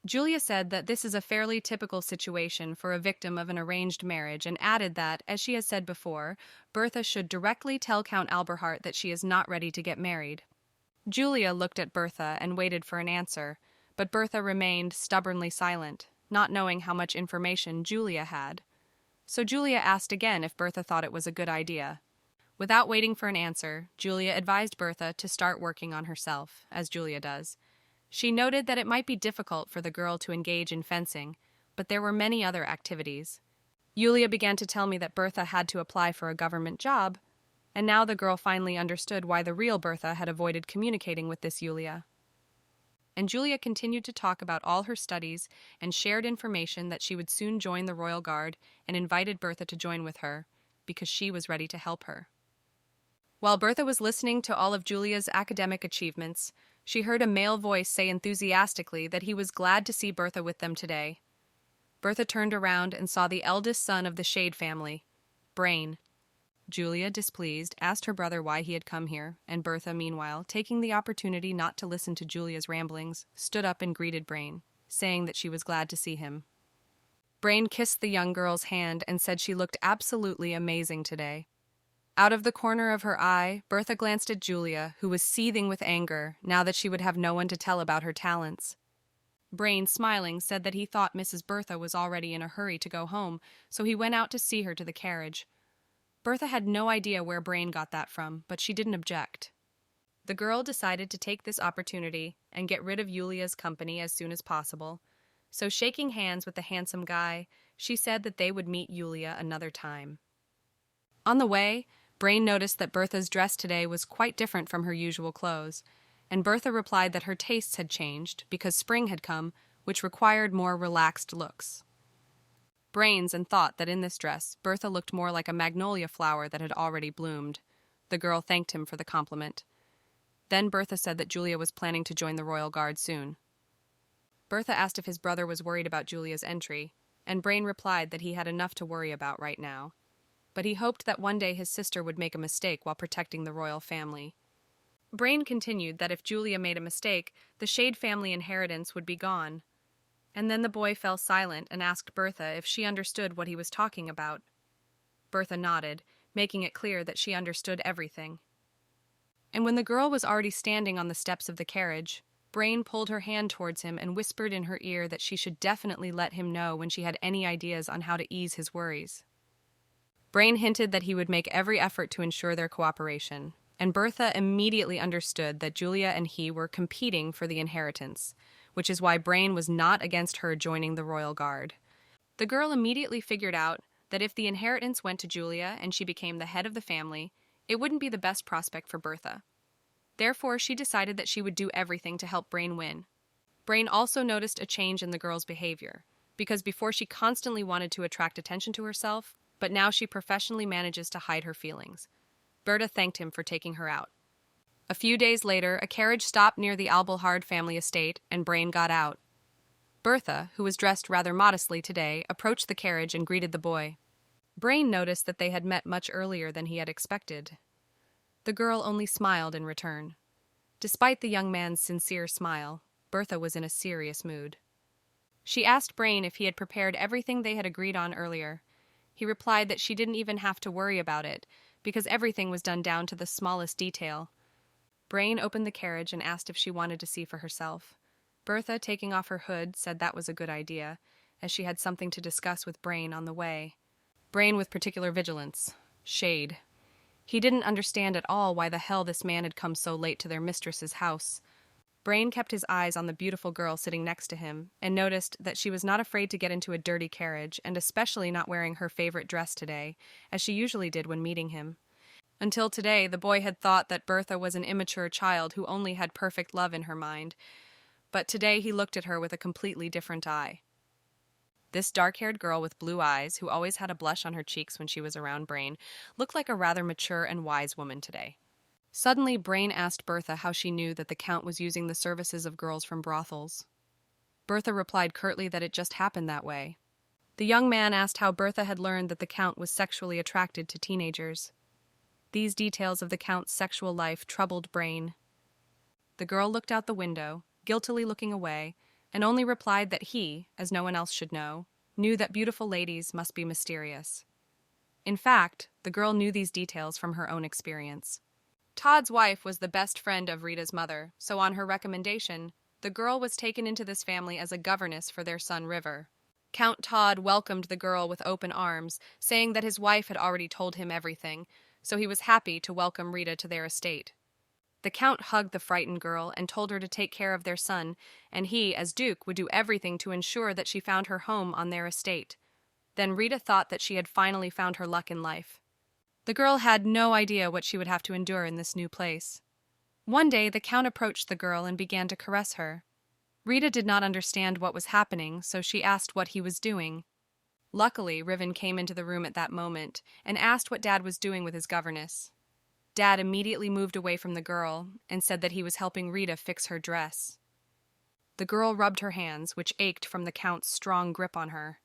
Julia said that this is a fairly typical situation for a victim of an arranged marriage and added that, as she has said before, Bertha should directly tell Count Alberhart that she is not ready to get married. Julia looked at Bertha and waited for an answer, but Bertha remained stubbornly silent, not knowing how much information Julia had. So Julia asked again if Bertha thought it was a good idea. Without waiting for an answer, Julia advised Bertha to start working on herself, as Julia does. She noted that it might be difficult for the girl to engage in fencing, but there were many other activities. Julia began to tell me that Bertha had to apply for a government job, and now the girl finally understood why the real Bertha had avoided communicating with this Julia. And Julia continued to talk about all her studies and shared information that she would soon join the Royal Guard and invited Bertha to join with her, because she was ready to help her. While Bertha was listening to all of Julia's academic achievements, she heard a male voice say enthusiastically that he was glad to see Bertha with them today. Bertha turned around and saw the eldest son of the Shade family, Brain. Julia, displeased, asked her brother why he had come here, and Bertha, meanwhile, taking the opportunity not to listen to Julia's ramblings, stood up and greeted Brain, saying that she was glad to see him. Brain kissed the young girl's hand and said she looked absolutely amazing today. Out of the corner of her eye, Bertha glanced at Julia, who was seething with anger, now that she would have no one to tell about her talents. Brain, smiling, said that he thought Mrs. Bertha was already in a hurry to go home, so he went out to see her to the carriage. Bertha had no idea where Brain got that from, but she didn't object. The girl decided to take this opportunity and get rid of Julia's company as soon as possible, so shaking hands with the handsome guy, she said that they would meet Julia another time. On the way, Brain noticed that Bertha's dress today was quite different from her usual clothes, and Bertha replied that her tastes had changed because spring had come, which required more relaxed looks. Brains and thought that in this dress, Bertha looked more like a magnolia flower that had already bloomed. The girl thanked him for the compliment. Then Bertha said that Julia was planning to join the Royal Guard soon. Bertha asked if his brother was worried about Julia's entry, and Brain replied that he had enough to worry about right now. But he hoped that one day his sister would make a mistake while protecting the royal family. Brain continued that if Julia made a mistake, the Shade family inheritance would be gone. And then the boy fell silent and asked Bertha if she understood what he was talking about. Bertha nodded, making it clear that she understood everything. And when the girl was already standing on the steps of the carriage, Brain pulled her hand towards him and whispered in her ear that she should definitely let him know when she had any ideas on how to ease his worries. Brain hinted that he would make every effort to ensure their cooperation, and Bertha immediately understood that Julia and he were competing for the inheritance, which is why Brain was not against her joining the Royal Guard. The girl immediately figured out that if the inheritance went to Julia and she became the head of the family, it wouldn't be the best prospect for Bertha. Therefore, she decided that she would do everything to help Brain win. Brain also noticed a change in the girl's behavior, because before she constantly wanted to attract attention to herself, but now she professionally manages to hide her feelings. Berta thanked him for taking her out. A few days later, a carriage stopped near the Albelhard family estate, and Brain got out. Bertha, who was dressed rather modestly today, approached the carriage and greeted the boy. Brain noticed that they had met much earlier than he had expected. The girl only smiled in return. Despite the young man's sincere smile, Bertha was in a serious mood. She asked Brain if he had prepared everything they had agreed on earlier. He replied that she didn't even have to worry about it, because everything was done down to the smallest detail. Brain opened the carriage and asked if she wanted to see for herself. Bertha, taking off her hood, said that was a good idea, as she had something to discuss with Brain on the way. Brain with particular vigilance. Shade. He didn't understand at all why the hell this man had come so late to their mistress's house. Brain kept his eyes on the beautiful girl sitting next to him, and noticed that she was not afraid to get into a dirty carriage, and especially not wearing her favorite dress today, as she usually did when meeting him. Until today, the boy had thought that Bertha was an immature child who only had perfect love in her mind, but today he looked at her with a completely different eye. This dark-haired girl with blue eyes, who always had a blush on her cheeks when she was around Brain, looked like a rather mature and wise woman today. Suddenly, Brain asked Bertha how she knew that the Count was using the services of girls from brothels. Bertha replied curtly that it just happened that way. The young man asked how Bertha had learned that the Count was sexually attracted to teenagers. These details of the Count's sexual life troubled Brain. The girl looked out the window, guiltily looking away, and only replied that he, as no one else should know, knew that beautiful ladies must be mysterious. In fact, the girl knew these details from her own experience. Todd's wife was the best friend of Rita's mother, so on her recommendation, the girl was taken into this family as a governess for their son River. Count Todd welcomed the girl with open arms, saying that his wife had already told him everything, so he was happy to welcome Rita to their estate. The Count hugged the frightened girl and told her to take care of their son, and he, as Duke, would do everything to ensure that she found her home on their estate. Then Rita thought that she had finally found her luck in life. The girl had no idea what she would have to endure in this new place. One day, the Count approached the girl and began to caress her. Rita did not understand what was happening, so she asked what he was doing. Luckily, Riven came into the room at that moment and asked what Dad was doing with his governess. Dad immediately moved away from the girl and said that he was helping Rita fix her dress. The girl rubbed her hands, which ached from the Count's strong grip on her.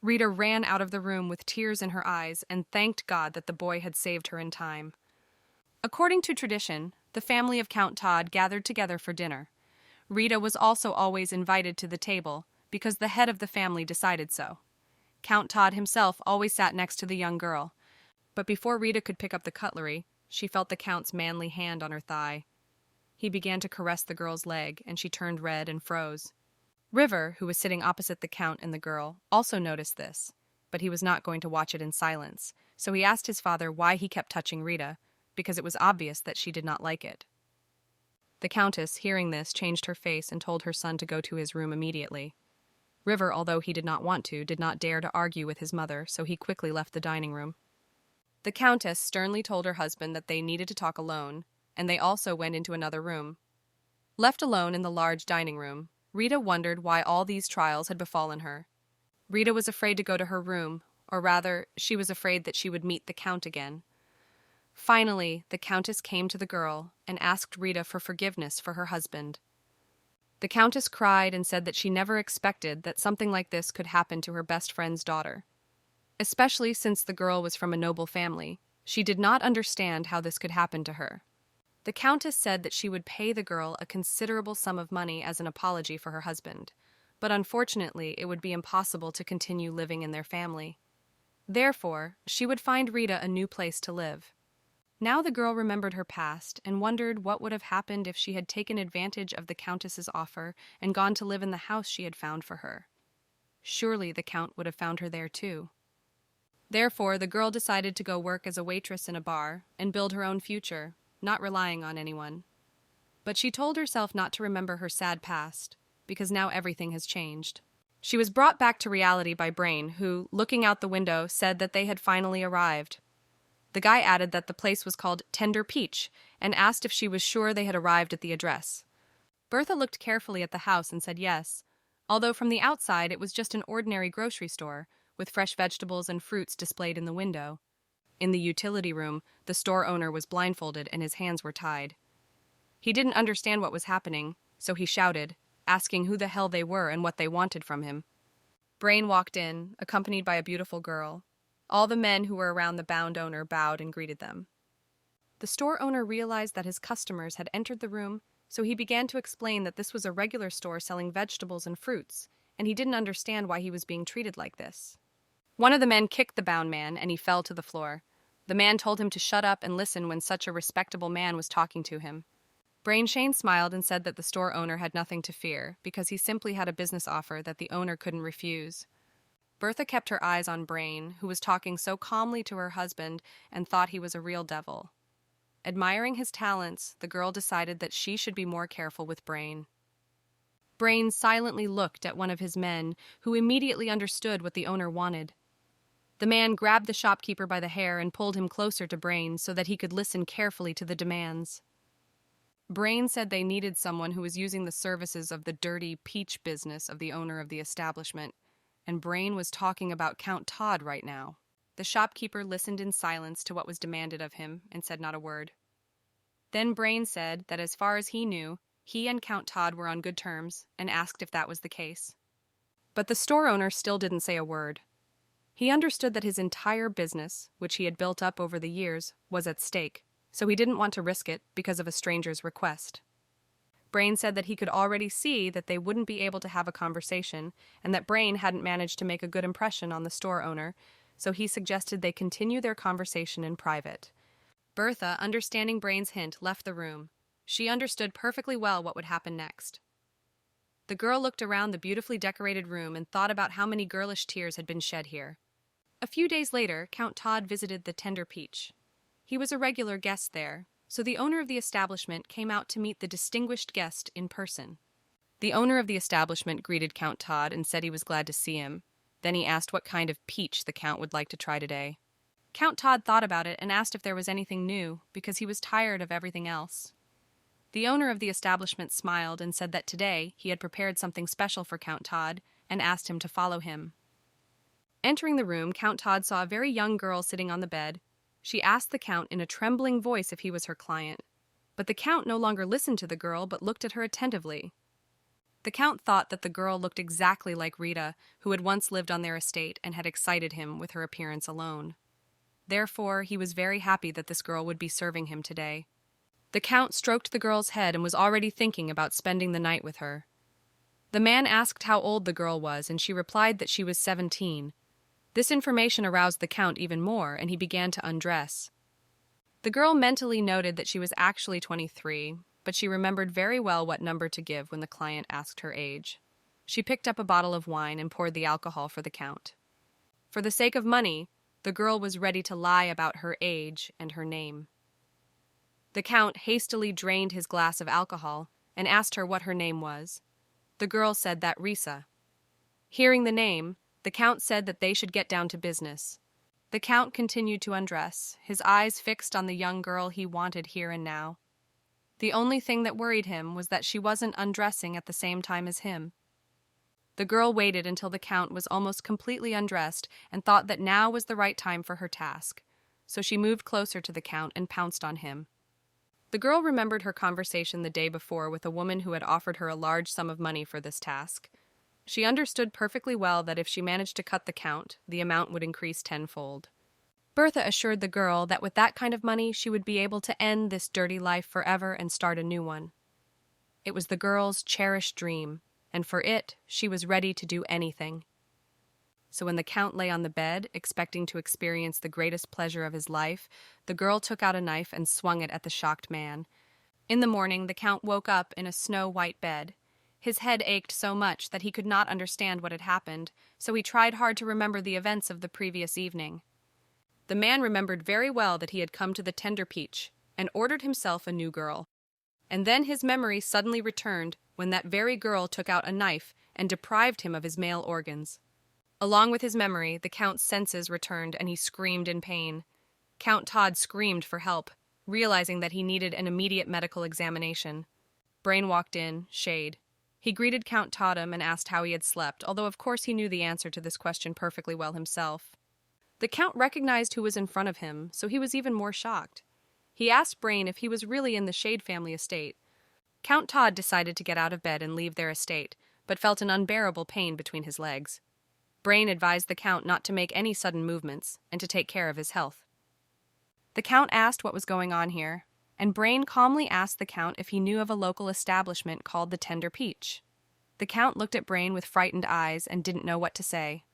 Rita ran out of the room with tears in her eyes and thanked God that the boy had saved her in time. According to tradition, the family of Count Todd gathered together for dinner. Rita was also always invited to the table because the head of the family decided so. Count Todd himself always sat next to the young girl, but before Rita could pick up the cutlery, she felt the Count's manly hand on her thigh. He began to caress the girl's leg, and she turned red and froze. River, who was sitting opposite the Count and the girl, also noticed this, but he was not going to watch it in silence, so he asked his father why he kept touching Rita, because it was obvious that she did not like it. The Countess, hearing this, changed her face and told her son to go to his room immediately. River, although he did not want to, did not dare to argue with his mother, so he quickly left the dining room. The Countess sternly told her husband that they needed to talk alone, and they also went into another room. Left alone in the large dining room, Rita wondered why all these trials had befallen her. Rita was afraid to go to her room, or rather, she was afraid that she would meet the Count again. Finally, the Countess came to the girl and asked Rita for forgiveness for her husband. The Countess cried and said that she never expected that something like this could happen to her best friend's daughter. Especially since the girl was from a noble family, she did not understand how this could happen to her. The Countess said that she would pay the girl a considerable sum of money as an apology for her husband, but unfortunately it would be impossible to continue living in their family. Therefore, she would find Rita a new place to live. Now the girl remembered her past and wondered what would have happened if she had taken advantage of the Countess's offer and gone to live in the house she had found for her. Surely the Count would have found her there too. Therefore, the girl decided to go work as a waitress in a bar and build her own future, not relying on anyone. But she told herself not to remember her sad past, because now everything has changed. She was brought back to reality by Brain, who, looking out the window, said that they had finally arrived. The guy added that the place was called Tender Peach, and asked if she was sure they had arrived at the address. Bertha looked carefully at the house and said yes, although from the outside it was just an ordinary grocery store, with fresh vegetables and fruits displayed in the window. In the utility room, the store owner was blindfolded and his hands were tied. He didn't understand what was happening, so he shouted, asking who the hell they were and what they wanted from him. Brain walked in, accompanied by a beautiful girl. All the men who were around the bound owner bowed and greeted them. The store owner realized that his customers had entered the room, so he began to explain that this was a regular store selling vegetables and fruits, and he didn't understand why he was being treated like this. One of the men kicked the bound man, and he fell to the floor. The man told him to shut up and listen when such a respectable man was talking to him. Brain Shane smiled and said that the store owner had nothing to fear, because he simply had a business offer that the owner couldn't refuse. Bertha kept her eyes on Brain, who was talking so calmly to her husband and thought he was a real devil. Admiring his talents, the girl decided that she should be more careful with Brain. Brain silently looked at one of his men, who immediately understood what the owner wanted. The man grabbed the shopkeeper by the hair and pulled him closer to Brain so that he could listen carefully to the demands. Brain said they needed someone who was using the services of the dirty peach business of the owner of the establishment, and Brain was talking about Count Todd right now. The shopkeeper listened in silence to what was demanded of him and said not a word. Then Brain said that as far as he knew, he and Count Todd were on good terms and asked if that was the case. But the store owner still didn't say a word. He understood that his entire business, which he had built up over the years, was at stake, so he didn't want to risk it because of a stranger's request. Brain said that he could already see that they wouldn't be able to have a conversation and that Brain hadn't managed to make a good impression on the store owner, so he suggested they continue their conversation in private. Bertha, understanding Brain's hint, left the room. She understood perfectly well what would happen next. The girl looked around the beautifully decorated room and thought about how many girlish tears had been shed here. A few days later, Count Todd visited the Tender Peach. He was a regular guest there, so the owner of the establishment came out to meet the distinguished guest in person. The owner of the establishment greeted Count Todd and said he was glad to see him. Then he asked what kind of peach the Count would like to try today. Count Todd thought about it and asked if there was anything new, because he was tired of everything else. The owner of the establishment smiled and said that today he had prepared something special for Count Todd and asked him to follow him. Entering the room, Count Todd saw a very young girl sitting on the bed. She asked the Count in a trembling voice if he was her client, but the Count no longer listened to the girl but looked at her attentively. The Count thought that the girl looked exactly like Rita, who had once lived on their estate and had excited him with her appearance alone. Therefore, he was very happy that this girl would be serving him today. The Count stroked the girl's head and was already thinking about spending the night with her. The man asked how old the girl was, and she replied that she was 17. This information aroused the Count even more, and he began to undress. The girl mentally noted that she was actually 23, but she remembered very well what number to give when the client asked her age. She picked up a bottle of wine and poured the alcohol for the Count. For the sake of money, the girl was ready to lie about her age and her name. The Count hastily drained his glass of alcohol and asked her what her name was. The girl said that Risa. Hearing the name, the Count said that they should get down to business. The Count continued to undress, his eyes fixed on the young girl he wanted here and now. The only thing that worried him was that she wasn't undressing at the same time as him. The girl waited until the Count was almost completely undressed and thought that now was the right time for her task, so she moved closer to the Count and pounced on him. The girl remembered her conversation the day before with a woman who had offered her a large sum of money for this task. She understood perfectly well that if she managed to cut the Count, the amount would increase tenfold. Bertha assured the girl that with that kind of money she would be able to end this dirty life forever and start a new one. It was the girl's cherished dream, and for it she was ready to do anything. So when the Count lay on the bed, expecting to experience the greatest pleasure of his life, the girl took out a knife and swung it at the shocked man. In the morning, the Count woke up in a snow-white bed. His head ached so much that he could not understand what had happened, so he tried hard to remember the events of the previous evening. The man remembered very well that he had come to the Tender Peach and ordered himself a new girl. And then his memory suddenly returned when that very girl took out a knife and deprived him of his male organs. Along with his memory, the Count's senses returned and he screamed in pain. Count Todd screamed for help, realizing that he needed an immediate medical examination. Brain walked in, shade. He greeted Count Totem and asked how he had slept, although of course he knew the answer to this question perfectly well himself. The Count recognized who was in front of him, so he was even more shocked. He asked Brain if he was really in the Shade family estate. Count Todd decided to get out of bed and leave their estate, but felt an unbearable pain between his legs. Brain advised the Count not to make any sudden movements and to take care of his health. The Count asked what was going on here, and Brain calmly asked the Count if he knew of a local establishment called the Tender Peach. The Count looked at Brain with frightened eyes and didn't know what to say.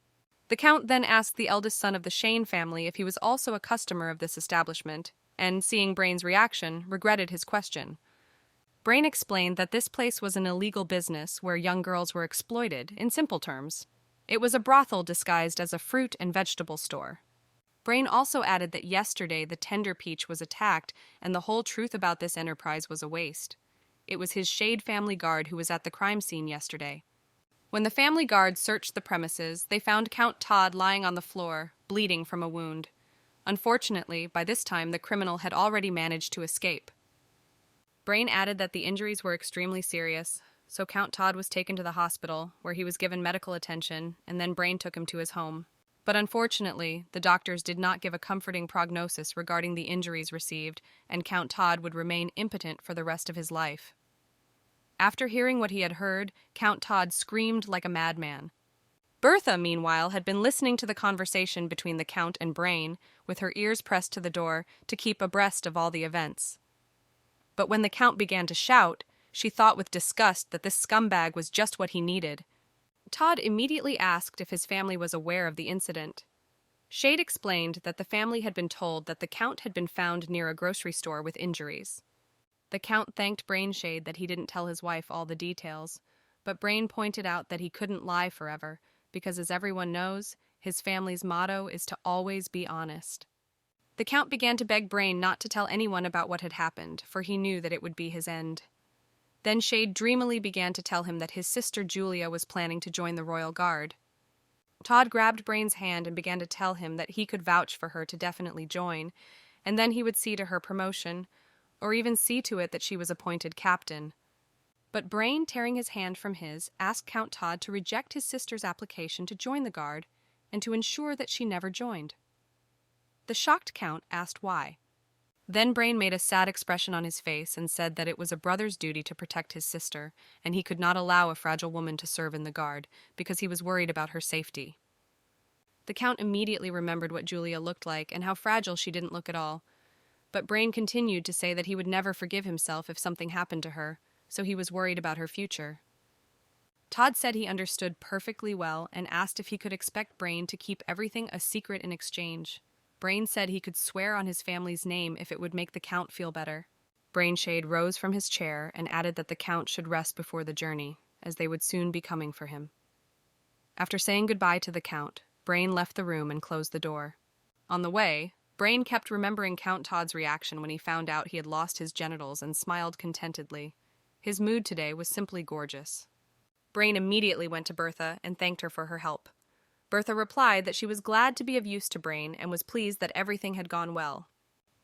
The Count then asked the eldest son of the Shane family if he was also a customer of this establishment, and, seeing Brain's reaction, regretted his question. Brain explained that this place was an illegal business where young girls were exploited, in simple terms. It was a brothel disguised as a fruit and vegetable store. Brain also added that yesterday the Tender Peach was attacked and the whole truth about this enterprise was a waste. It was his Shade family guard who was at the crime scene yesterday. When the family guard searched the premises, they found Count Todd lying on the floor, bleeding from a wound. Unfortunately, by this time the criminal had already managed to escape. Brain added that the injuries were extremely serious, so Count Todd was taken to the hospital, where he was given medical attention, and then Brain took him to his home. But unfortunately, the doctors did not give a comforting prognosis regarding the injuries received, and Count Todd would remain impotent for the rest of his life. After hearing what he had heard, Count Todd screamed like a madman. Bertha, meanwhile, had been listening to the conversation between the Count and Brain, with her ears pressed to the door to keep abreast of all the events. But when the Count began to shout, she thought with disgust that this scumbag was just what he needed. Todd immediately asked if his family was aware of the incident. Shade explained that the family had been told that the Count had been found near a grocery store with injuries. The Count thanked Brain Shade that he didn't tell his wife all the details, but Brain pointed out that he couldn't lie forever, because as everyone knows, his family's motto is to always be honest. The Count began to beg Brain not to tell anyone about what had happened, for he knew that it would be his end. Then Shade dreamily began to tell him that his sister Julia was planning to join the Royal Guard. Todd grabbed Brain's hand and began to tell him that he could vouch for her to definitely join, and then he would see to her promotion, or even see to it that she was appointed captain. But Brain, tearing his hand from his, asked Count Todd to reject his sister's application to join the Guard and to ensure that she never joined. The shocked Count asked why. Then Brain made a sad expression on his face and said that it was a brother's duty to protect his sister, and he could not allow a fragile woman to serve in the Guard, because he was worried about her safety. The Count immediately remembered what Julia looked like and how fragile she didn't look at all. But Brain continued to say that he would never forgive himself if something happened to her, so he was worried about her future. Todd said he understood perfectly well and asked if he could expect Brain to keep everything a secret in exchange. Brain said he could swear on his family's name if it would make the Count feel better. Brain Shade rose from his chair and added that the Count should rest before the journey, as they would soon be coming for him. After saying goodbye to the Count, Brain left the room and closed the door. On the way, Brain kept remembering Count Todd's reaction when he found out he had lost his genitals and smiled contentedly. His mood today was simply gorgeous. Brain immediately went to Bertha and thanked her for her help. Bertha replied that she was glad to be of use to Brain and was pleased that everything had gone well.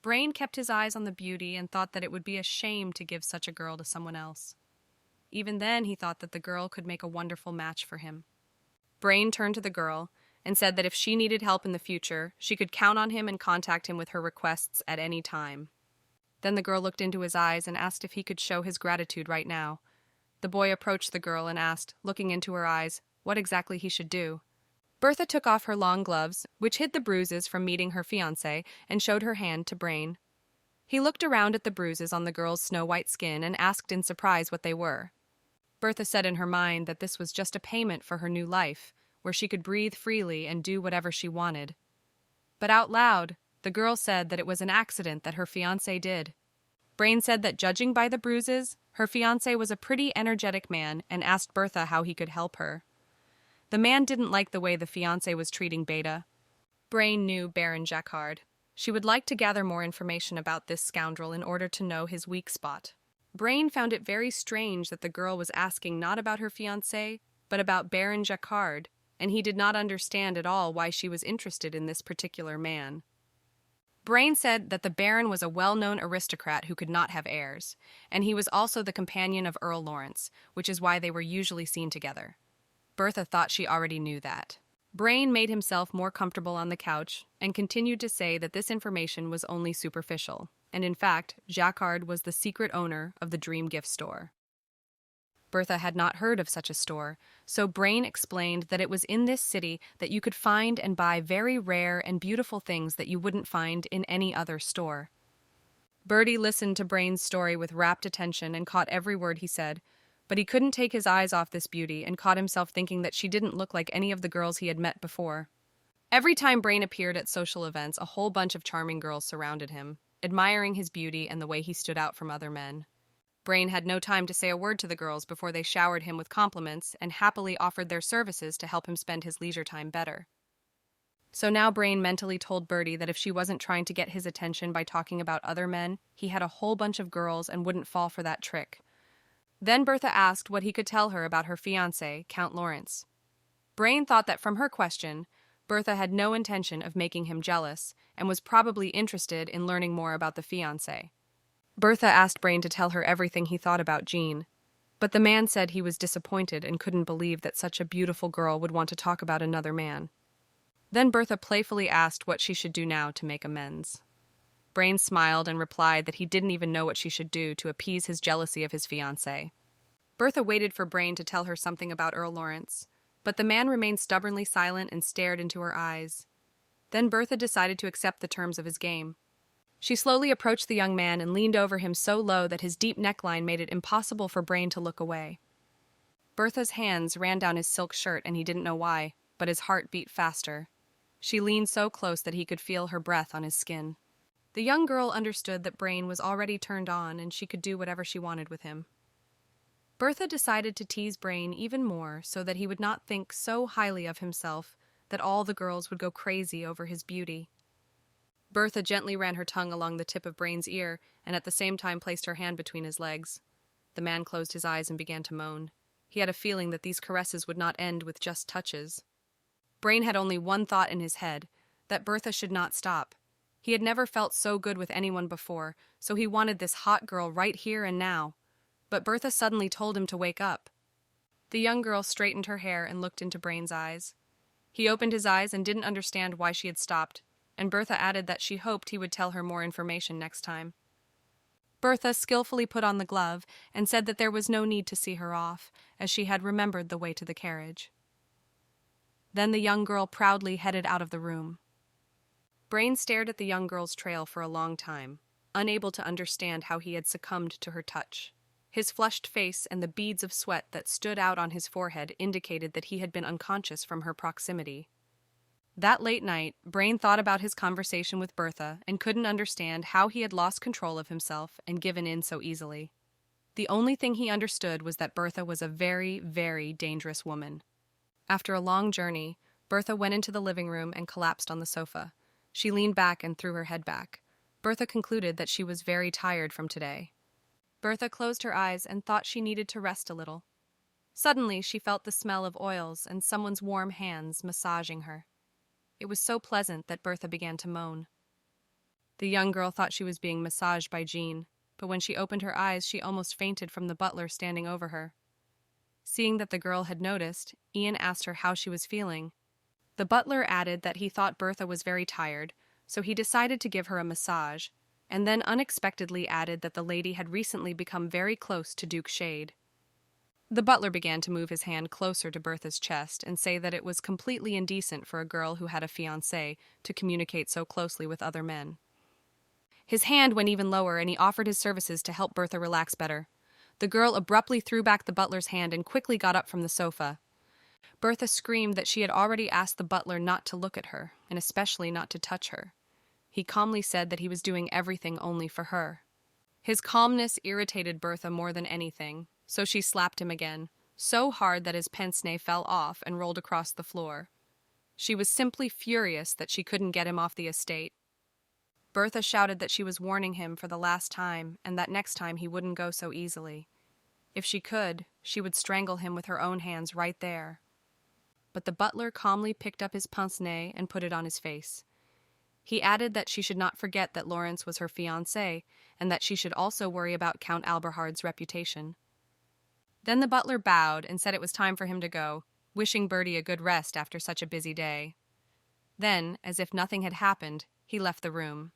Brain kept his eyes on the beauty and thought that it would be a shame to give such a girl to someone else. Even then, he thought that the girl could make a wonderful match for him. Brain turned to the girl and said that if she needed help in the future, she could count on him and contact him with her requests at any time. Then the girl looked into his eyes and asked if he could show his gratitude right now. The boy approached the girl and asked, looking into her eyes, what exactly he should do. Bertha took off her long gloves, which hid the bruises from meeting her fiancé, and showed her hand to Brain. He looked around at the bruises on the girl's snow-white skin and asked in surprise what they were. Bertha said in her mind that this was just a payment for her new life, where she could breathe freely and do whatever she wanted. But out loud, the girl said that it was an accident that her fiancé did. Brain said that judging by the bruises, her fiancé was a pretty energetic man and asked Bertha how he could help her. The man didn't like the way the fiancé was treating Beta. Brain knew Baron Jacquard. She would like to gather more information about this scoundrel in order to know his weak spot. Brain found it very strange that the girl was asking not about her fiancé, but about Baron Jacquard, and he did not understand at all why she was interested in this particular man. Brain said that the Baron was a well-known aristocrat who could not have heirs, and he was also the companion of Earl Lawrence, which is why they were usually seen together. Bertha thought she already knew that. Brain made himself more comfortable on the couch and continued to say that this information was only superficial, and in fact, Jacquard was the secret owner of the Dream Gift Store. Bertha had not heard of such a store, so Brain explained that it was in this city that you could find and buy very rare and beautiful things that you wouldn't find in any other store. Bertie listened to Brain's story with rapt attention and caught every word he said, but he couldn't take his eyes off this beauty and caught himself thinking that she didn't look like any of the girls he had met before. Every time Brain appeared at social events, a whole bunch of charming girls surrounded him, admiring his beauty and the way he stood out from other men. Brain had no time to say a word to the girls before they showered him with compliments and happily offered their services to help him spend his leisure time better. So now Brain mentally told Bertie that if she wasn't trying to get his attention by talking about other men, he had a whole bunch of girls and wouldn't fall for that trick. Then Bertha asked what he could tell her about her fiancé, Count Lawrence. Brain thought that from her question, Bertha had no intention of making him jealous and was probably interested in learning more about the fiancé. Bertha asked Brain to tell her everything he thought about Jean, but the man said he was disappointed and couldn't believe that such a beautiful girl would want to talk about another man. Then Bertha playfully asked what she should do now to make amends. Brain smiled and replied that he didn't even know what she should do to appease his jealousy of his fiancée. Bertha waited for Brain to tell her something about Earl Lawrence, but the man remained stubbornly silent and stared into her eyes. Then Bertha decided to accept the terms of his game. She slowly approached the young man and leaned over him so low that his deep neckline made it impossible for Brain to look away. Bertha's hands ran down his silk shirt and he didn't know why, but his heart beat faster. She leaned so close that he could feel her breath on his skin. The young girl understood that Brain was already turned on and she could do whatever she wanted with him. Bertha decided to tease Brain even more so that he would not think so highly of himself that all the girls would go crazy over his beauty. Bertha gently ran her tongue along the tip of Brain's ear and at the same time placed her hand between his legs. The man closed his eyes and began to moan. He had a feeling that these caresses would not end with just touches. Brain had only one thought in his head, that Bertha should not stop. He had never felt so good with anyone before, so he wanted this hot girl right here and now. But Bertha suddenly told him to wake up. The young girl straightened her hair and looked into Brain's eyes. He opened his eyes and didn't understand why she had stopped, and Bertha added that she hoped he would tell her more information next time. Bertha skillfully put on the glove and said that there was no need to see her off, as she had remembered the way to the carriage. Then the young girl proudly headed out of the room. Brain stared at the young girl's trail for a long time, unable to understand how he had succumbed to her touch. His flushed face and the beads of sweat that stood out on his forehead indicated that he had been unconscious from her proximity. That late night, Brain thought about his conversation with Bertha and couldn't understand how he had lost control of himself and given in so easily. The only thing he understood was that Bertha was a very, very dangerous woman. After a long journey, Bertha went into the living room and collapsed on the sofa. She leaned back and threw her head back. Bertha concluded that she was very tired from today. Bertha closed her eyes and thought she needed to rest a little. Suddenly, she felt the smell of oils and someone's warm hands massaging her. It was so pleasant that Bertha began to moan. The young girl thought she was being massaged by Jean, but when she opened her eyes, she almost fainted from the butler standing over her. Seeing that the girl had noticed, Ian asked her how she was feeling. The butler added that he thought Bertha was very tired, so he decided to give her a massage, and then unexpectedly added that the lady had recently become very close to Duke Shade. The butler began to move his hand closer to Bertha's chest and say that it was completely indecent for a girl who had a fiancé to communicate so closely with other men. His hand went even lower and he offered his services to help Bertha relax better. The girl abruptly threw back the butler's hand and quickly got up from the sofa. Bertha screamed that she had already asked the butler not to look at her, and especially not to touch her. He calmly said that he was doing everything only for her. His calmness irritated Bertha more than anything, so she slapped him again, so hard that his pince-nez fell off and rolled across the floor. She was simply furious that she couldn't get him off the estate. Bertha shouted that she was warning him for the last time and that next time he wouldn't go so easily. If she could, she would strangle him with her own hands right there. But the butler calmly picked up his pince-nez and put it on his face. He added that she should not forget that Lawrence was her fiancé, and that she should also worry about Count Alberhard's reputation. Then the butler bowed and said it was time for him to go, wishing Bertie a good rest after such a busy day. Then, as if nothing had happened, he left the room.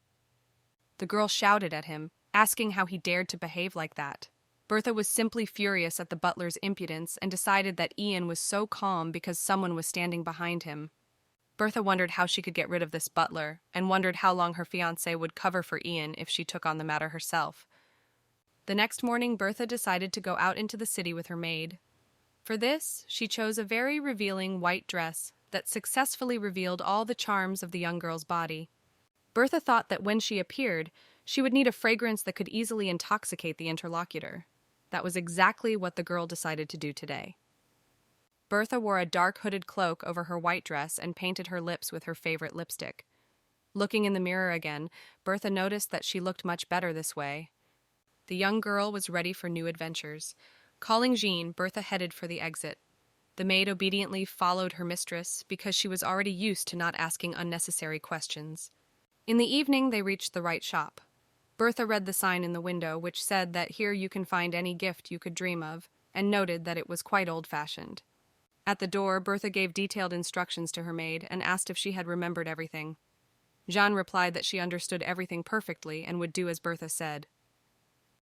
The girl shouted at him, asking how he dared to behave like that. Bertha was simply furious at the butler's impudence and decided that Ian was so calm because someone was standing behind him. Bertha wondered how she could get rid of this butler, and wondered how long her fiancé would cover for Ian if she took on the matter herself. The next morning, Bertha decided to go out into the city with her maid. For this, she chose a very revealing white dress that successfully revealed all the charms of the young girl's body. Bertha thought that when she appeared, she would need a fragrance that could easily intoxicate the interlocutor. That was exactly what the girl decided to do today. Bertha wore a dark hooded cloak over her white dress and painted her lips with her favorite lipstick. Looking in the mirror again, Bertha noticed that she looked much better this way. The young girl was ready for new adventures. Calling Jean, Bertha headed for the exit. The maid obediently followed her mistress because she was already used to not asking unnecessary questions. In the evening, they reached the right shop. Bertha read the sign in the window, which said that here you can find any gift you could dream of, and noted that it was quite old-fashioned. At the door, Bertha gave detailed instructions to her maid and asked if she had remembered everything. Jean replied that she understood everything perfectly and would do as Bertha said.